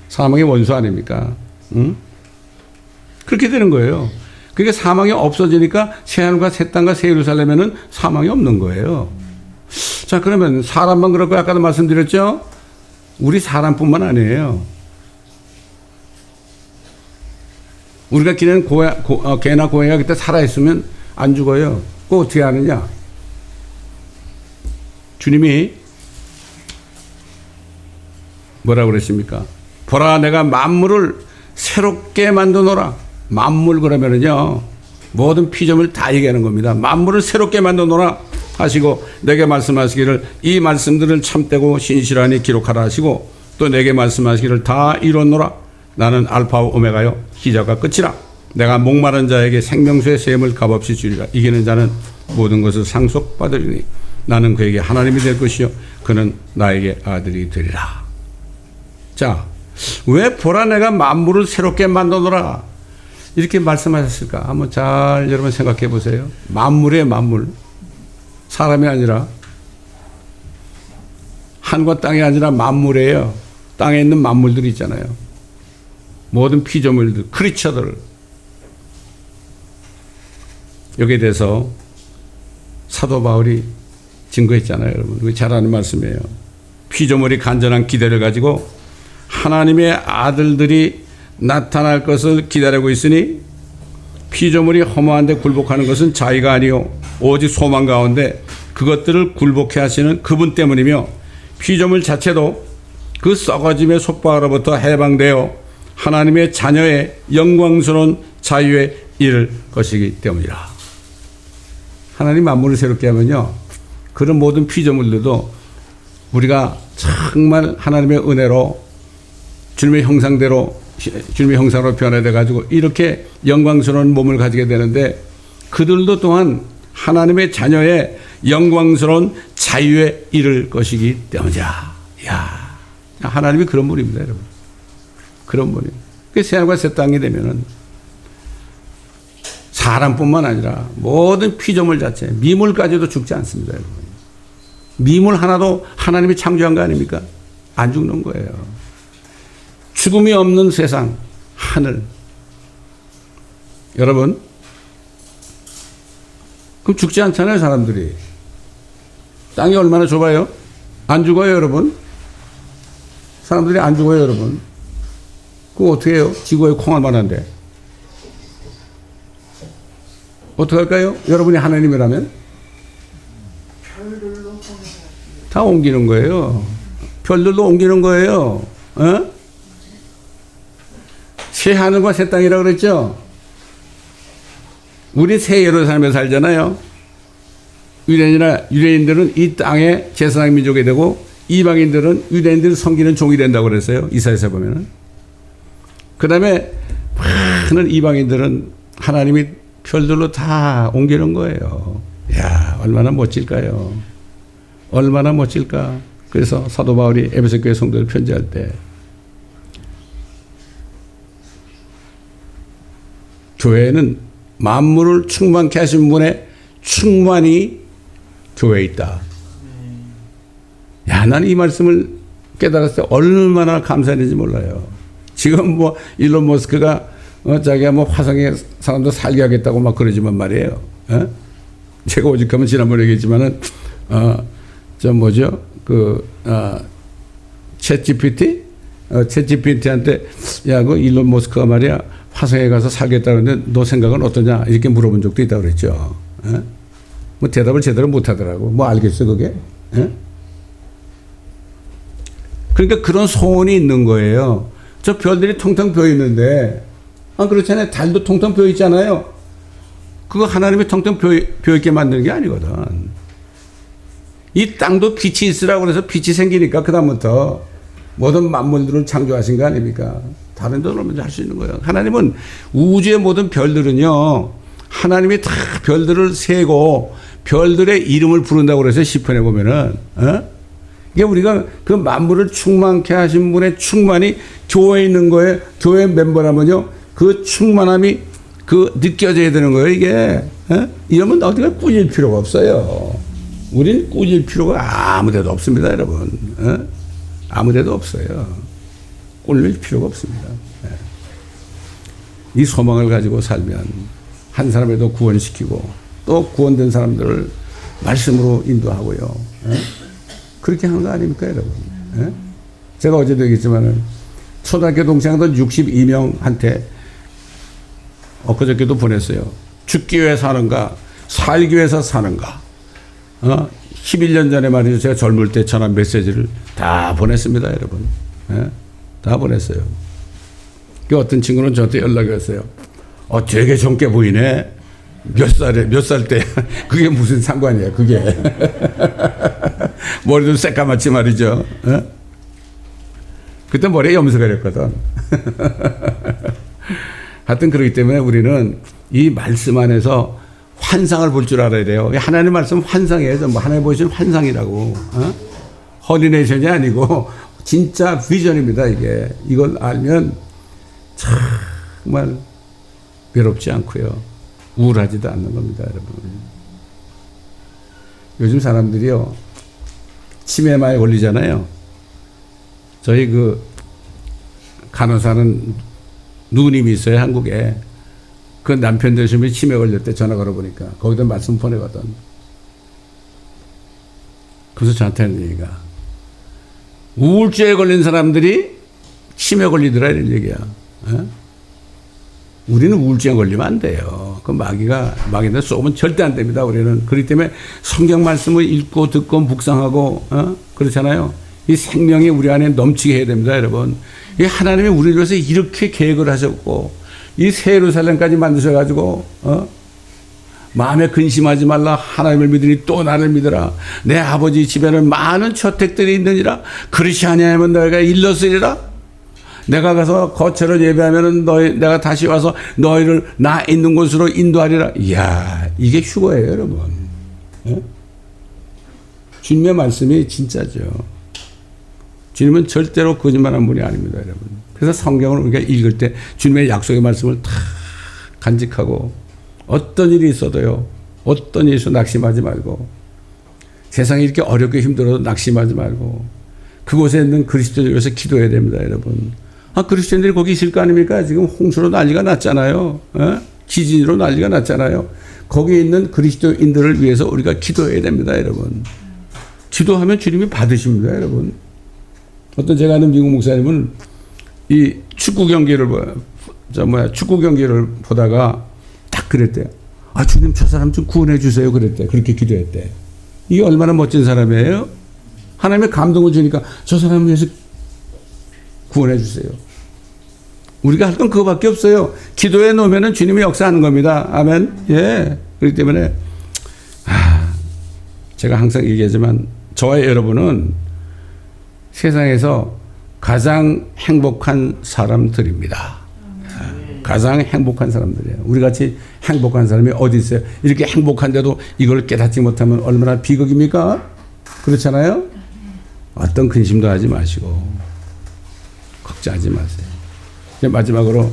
사망의 원수 아닙니까? 응? 그렇게 되는 거예요. 그게 사망이 없어지니까 새하늘과 새 땅과 새 예루살렘에는 사망이 없는 거예요. 자, 그러면 사람만 그럴 거야. 아까도 말씀드렸죠? 우리 사람뿐만 아니에요. 우리가 기르는 개나 고양이가 그때 살아있으면 안 죽어요. 그거 어떻게 하느냐? 주님이 뭐라고 그랬습니까? 보라, 내가 만물을 새롭게 만드노라. 만물 그러면은요, 모든 피조물 다 얘기하는 겁니다. 만물을 새롭게 만드노라 하시고, 내게 말씀하시기를 이 말씀들을 참되고 신실하니 기록하라 하시고, 또 내게 말씀하시기를 다 이뤘노라. 나는 알파와 오메가요, 시작과 끝이라. 내가 목마른 자에게 생명수의 샘을 값없이 주리라. 이기는 자는 모든 것을 상속받으리니 나는 그에게 하나님이 될 것이요 그는 나에게 아들이 되리라. 자, 왜 보라 내가 만물을 새롭게 만드노라 이렇게 말씀하셨을까? 한번 잘 여러분 생각해 보세요. 만물의 만물, 사람이 아니라, 하늘과 땅이 아니라 만물이에요. 땅에 있는 만물들이 있잖아요. 모든 피조물들, 크리처들. 여기에 대해서 사도 바울이 증거했잖아요, 여러분. 잘 아는 말씀이에요. 피조물이 간절한 기대를 가지고 하나님의 아들들이 나타날 것을 기다리고 있으니, 피조물이 허무한데 굴복하는 것은 자의가 아니요 오직 소망 가운데 그것들을 굴복해 하시는 그분 때문이며, 피조물 자체도 그 썩어짐의 속박으로부터 해방되어 하나님의 자녀의 영광스러운 자유에 이를 것이기 때문이라. 하나님 만물을 새롭게 하면요, 그런 모든 피조물들도 우리가 정말 하나님의 은혜로 주님의 형상대로, 주님의 형상으로 변화돼 가지고 이렇게 영광스러운 몸을 가지게 되는데, 그들도 또한 하나님의 자녀의 영광스러운 자유에 이를 것이기 때문이야. 야, 하나님이 그런 분입니다, 여러분. 그런 분이에요. 그 새하늘과 새 땅이 되면은 사람뿐만 아니라 모든 피조물 자체, 미물까지도 죽지 않습니다, 여러분. 미물 하나도 하나님이 창조한 거 아닙니까? 안 죽는 거예요. 죽음이 없는 세상, 하늘. 여러분, 그럼 죽지 않잖아요, 사람들이. 땅이 얼마나 좁아요? 안 죽어요, 여러분? 사람들이 안 죽어요, 여러분? 그거 어떻게 해요? 지구에 콩알 만한데. 어떻게 할까요? 여러분이 하나님이라면? 다 옮기는 거예요. 별들도 옮기는 거예요. 어? 새 하늘과 새 땅이라고 그랬죠? 우리 새 예루살렘에 살잖아요. 유대인들은 이 땅의 제사장 민족이 되고, 이방인들은 유대인들을 섬기는 종이 된다고 그랬어요. 이사야서 보면은. 그 다음에 많은 이방인들은 하나님이 별들로 다 옮기는 거예요. 이야, 얼마나 멋질까요? 얼마나 멋질까? 그래서 사도 바울이 에베소 교회 성도들 편지할 때, 교회는 만물을 충만케 하신 분의 충만이 교회에 있다. 야, 나는 이 말씀을 깨달았을 때 얼마나 감사했는지 몰라요. 지금 뭐 일론 머스크가 자기가 뭐 화성에 사람도 살게 하겠다고 막 그러지만 말이에요. 제가 오직하면 지난번에 얘기했지만은, 저 뭐죠? 챗 GPT한테, 야, 그 일론 머스크가 말이야, 화성에 가서 살겠다 그러는데 너 생각은 어떠냐? 이렇게 물어본 적도 있다고 그랬죠. 뭐 대답을 제대로 못 하더라고. 뭐 알겠어, 그게? 그러니까 그런 소원이 있는 거예요. 저 별들이 텅텅 비어 있는데, 그렇잖아요. 달도 텅텅 비어 있잖아요. 그거 하나님이 텅텅 비어 있게 만드는 게 아니거든. 이 땅도 빛이 있으라고 그래서 빛이 생기니까 그다음부터 모든 만물들을 창조하신 거 아닙니까? 다른 데로 오면 할 수 있는 거예요. 하나님은 우주의 모든 별들은요, 하나님이 다 별들을 세고 별들의 이름을 부른다고 그래서 시편에 보면은, 이게 우리가 그 만물을 충만케 하신 분의 충만이 교회에 있는 거에, 교회 멤버라면요, 그 충만함이 느껴져야 되는 거예요, 이게. 이러면 어디가 꾸질 필요가 없어요. 우린 꾸질 필요가 아무 데도 없습니다, 여러분. 아무 데도 없어요. 꿀릴 필요가 없습니다. 이 소망을 가지고 살면 한 사람에도 구원시키고 또 구원된 사람들을 말씀으로 인도하고요. 그렇게 하는 거 아닙니까, 여러분? 제가 어제도 얘기했지만은 초등학교 동창들 62명한테 엊그저께도 보냈어요. 죽기 위해 사는가, 살기 위해서 사는가. 11년 전에 말이죠. 제가 젊을 때 전한 메시지를 다 보냈습니다, 여러분. 다 보냈어요. 그 어떤 친구는 저한테 연락이 왔어요. 되게 젊게 보이네. 몇 살 때. 그게 무슨 상관이야, 그게. 머리도 새까맣지 말이죠. 그때 머리에 염색을 했거든. 하여튼 그렇기 때문에 우리는 이 말씀 안에서 환상을 볼 줄 알아야 돼요. 하나님 말씀 환상이에요. 전부 하나님 보시는 환상이라고. 허니네이션이 아니고 진짜 비전입니다, 이게. 이걸 알면 정말 외롭지 않고요. 우울하지도 않는 겁니다, 여러분. 요즘 사람들이요, 치매 많이 걸리잖아요. 저희 간호사는 누님이 있어요, 한국에. 그 남편 되신 분이 치매 걸릴 때 전화 걸어보니까 거기다 말씀 보내거든. 그래서 저한테 하는 얘기가, 우울증에 걸린 사람들이 치매 걸리더라, 이런 얘기야. 우리는 우울증에 걸리면 안 돼요. 그 마귀한테 쏘면 절대 안 됩니다, 우리는. 그렇기 때문에 성경 말씀을 읽고 듣고 묵상하고, 그렇잖아요. 이 생명이 우리 안에 넘치게 해야 됩니다, 여러분. 이 하나님이 우리를 위해서 이렇게 계획을 하셨고, 이 새 예루살렘까지 만드셔가지고, 마음에 근심하지 말라. 하나님을 믿으니 또 나를 믿으라. 내 아버지 집에는 많은 저택들이 있느니라. 그렇지 아니하면 너희가 일렀으리라. 내가 가서 거처를 예배하면 내가 다시 와서 너희를 나 있는 곳으로 인도하리라. 이야, 이게 휴거예요, 여러분. 주님의 말씀이 진짜죠. 주님은 절대로 거짓말한 분이 아닙니다, 여러분. 그래서 성경을 우리가 읽을 때 주님의 약속의 말씀을 다 간직하고, 어떤 일이 있어도요, 어떤 일이 있어도 낙심하지 말고, 세상이 이렇게 어렵게 힘들어도 낙심하지 말고, 그곳에 있는 그리스도를 위해서 기도해야 됩니다, 여러분. 그리스도인들이 거기 있을 거 아닙니까? 지금 홍수로 난리가 났잖아요. 지진으로 난리가 났잖아요. 거기에 있는 그리스도인들을 위해서 우리가 기도해야 됩니다, 여러분. 기도하면 주님이 받으십니다, 여러분. 어떤 제가 아는 미국 목사님은 이 축구 경기를 보다가 딱 그랬대요. 주님, 저 사람 좀 구원해 주세요. 그랬대. 그렇게 기도했대. 이게 얼마나 멋진 사람이에요? 하나님의 감동을 주니까 저 사람을 위해서 구원해 주세요. 우리가 할 건 그거밖에 없어요. 기도해 놓으면 주님이 역사하는 겁니다. 아멘. 예. 그렇기 때문에 제가 항상 얘기하지만 저와 여러분은 세상에서 가장 행복한 사람들입니다. 가장 행복한 사람들이에요. 우리같이 행복한 사람이 어디 있어요? 이렇게 행복한데도 이걸 깨닫지 못하면 얼마나 비극입니까? 그렇잖아요? 어떤 근심도 하지 마시고 걱정하지 마세요. 마지막으로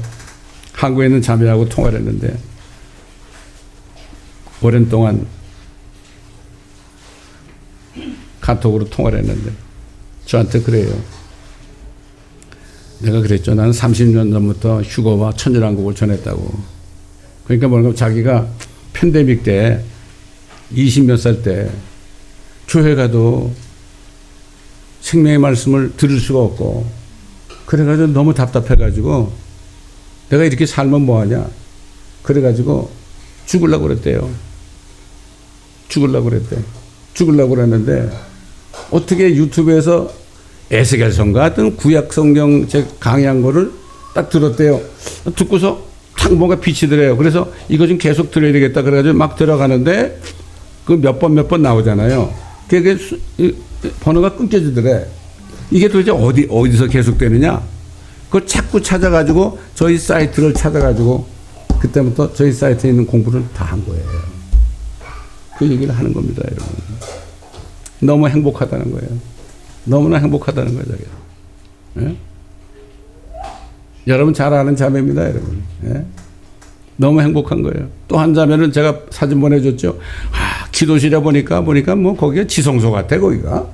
한국에 있는 자매하고 통화를 했는데, 오랜 동안 카톡으로 통화를 했는데 저한테 그래요. 내가 그랬죠. 나는 30년 전부터 휴거와 천일왕국을 전했다고. 그러니까 뭐냐면 자기가 팬데믹 때 20몇 살 때 교회 가도 생명의 말씀을 들을 수가 없고 그래가지고 너무 답답해가지고 내가 이렇게 살면 뭐하냐. 그래가지고 죽으려고 그랬대요. 죽으려고 그랬는데 어떻게 유튜브에서 에스겔서인가 하여튼 구약 성경 제 강의한 거를 딱 들었대요. 듣고서 탁 뭔가 비치더래요. 그래서 이거 좀 계속 들어야 되겠다. 그래가지고 막 들어가는데 그 몇 번 나오잖아요. 그게 번호가 끊겨지더래. 이게 도대체 어디서 계속되느냐? 그걸 자꾸 찾아가지고 저희 사이트를 찾아가지고 그때부터 저희 사이트에 있는 공부를 다 한 거예요. 그 얘기를 하는 겁니다, 여러분. 너무 행복하다는 거예요. 너무나 행복하다는 거예요, 저게. 예? 여러분 잘 아는 자매입니다, 여러분. 예? 너무 행복한 거예요. 또 한 자매는 제가 사진 보내줬죠. 기도실에 보니까 뭐 거기에 지성소 같아, 거기가.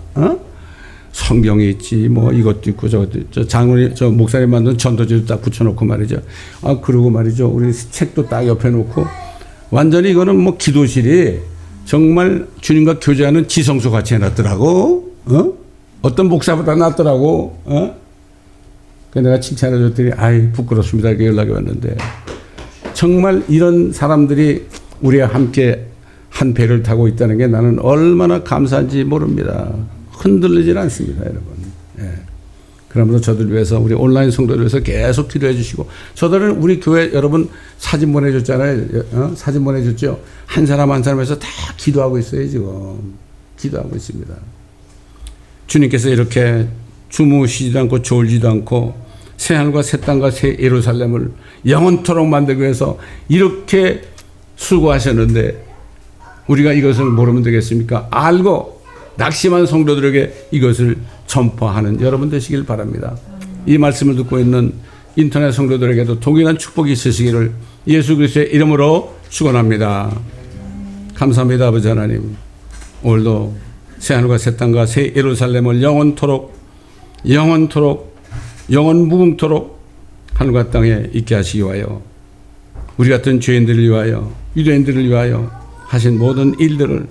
성경이 있지, 뭐 이것도 있고 저것도 있죠. 장로님, 저 목사님 만든 전도지도 딱 붙여놓고 말이죠. 그리고 말이죠. 우리 책도 딱 옆에 놓고 완전히 이거는 뭐 기도실이 정말 주님과 교제하는 지성소 같이 해놨더라고. 어떤 목사보다 낫더라고. 그래서 내가 칭찬해 줬더니 부끄럽습니다. 이렇게 연락이 왔는데 정말 이런 사람들이 우리와 함께 한 배를 타고 있다는 게 나는 얼마나 감사한지 모릅니다. 흔들리질 않습니다, 여러분. 예. 그러면서 저들 위해서 우리 온라인 성도들 위해서 계속 기도해 주시고 저들은 우리 교회 여러분 사진 보내줬잖아요. 사진 보내줬죠. 한 사람 한 사람에서 다 기도하고 있어요, 지금. 기도하고 있습니다. 주님께서 이렇게 주무시지도 않고 졸지도 않고 새하늘과 새 땅과 새 예루살렘을 영원토록 만들기 위해서 이렇게 수고하셨는데 우리가 이것을 모르면 되겠습니까? 알고 낙심한 성도들에게 이것을 전파하는 여러분 되시길 바랍니다. 이 말씀을 듣고 있는 인터넷 성도들에게도 동일한 축복이 있으시기를 예수 그리스도의 이름으로 축원합니다. 감사합니다, 아버지 하나님. 오늘도 새하늘과 새 땅과 새 예루살렘을 영원토록 영원 무궁토록 하늘과 땅에 있게 하시기 위하여 우리 같은 죄인들을 위하여 유대인들을 위하여 하신 모든 일들을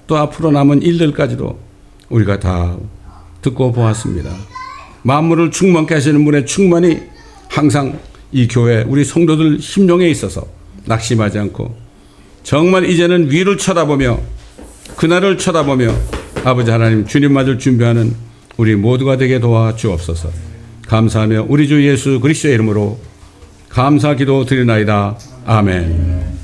또 앞으로 남은 일들까지도 우리가 다 듣고 보았습니다. 만물을 충만케 하시는 분의 충만이 항상 이 교회 우리 성도들 심령에 있어서 낙심하지 않고 정말 이제는 위를 쳐다보며 그날을 쳐다보며 아버지 하나님 주님 맞을 준비하는 우리 모두가 되게 도와주옵소서. 감사하며 우리 주 예수 그리스도의 이름으로 감사 기도 드리나이다. 아멘.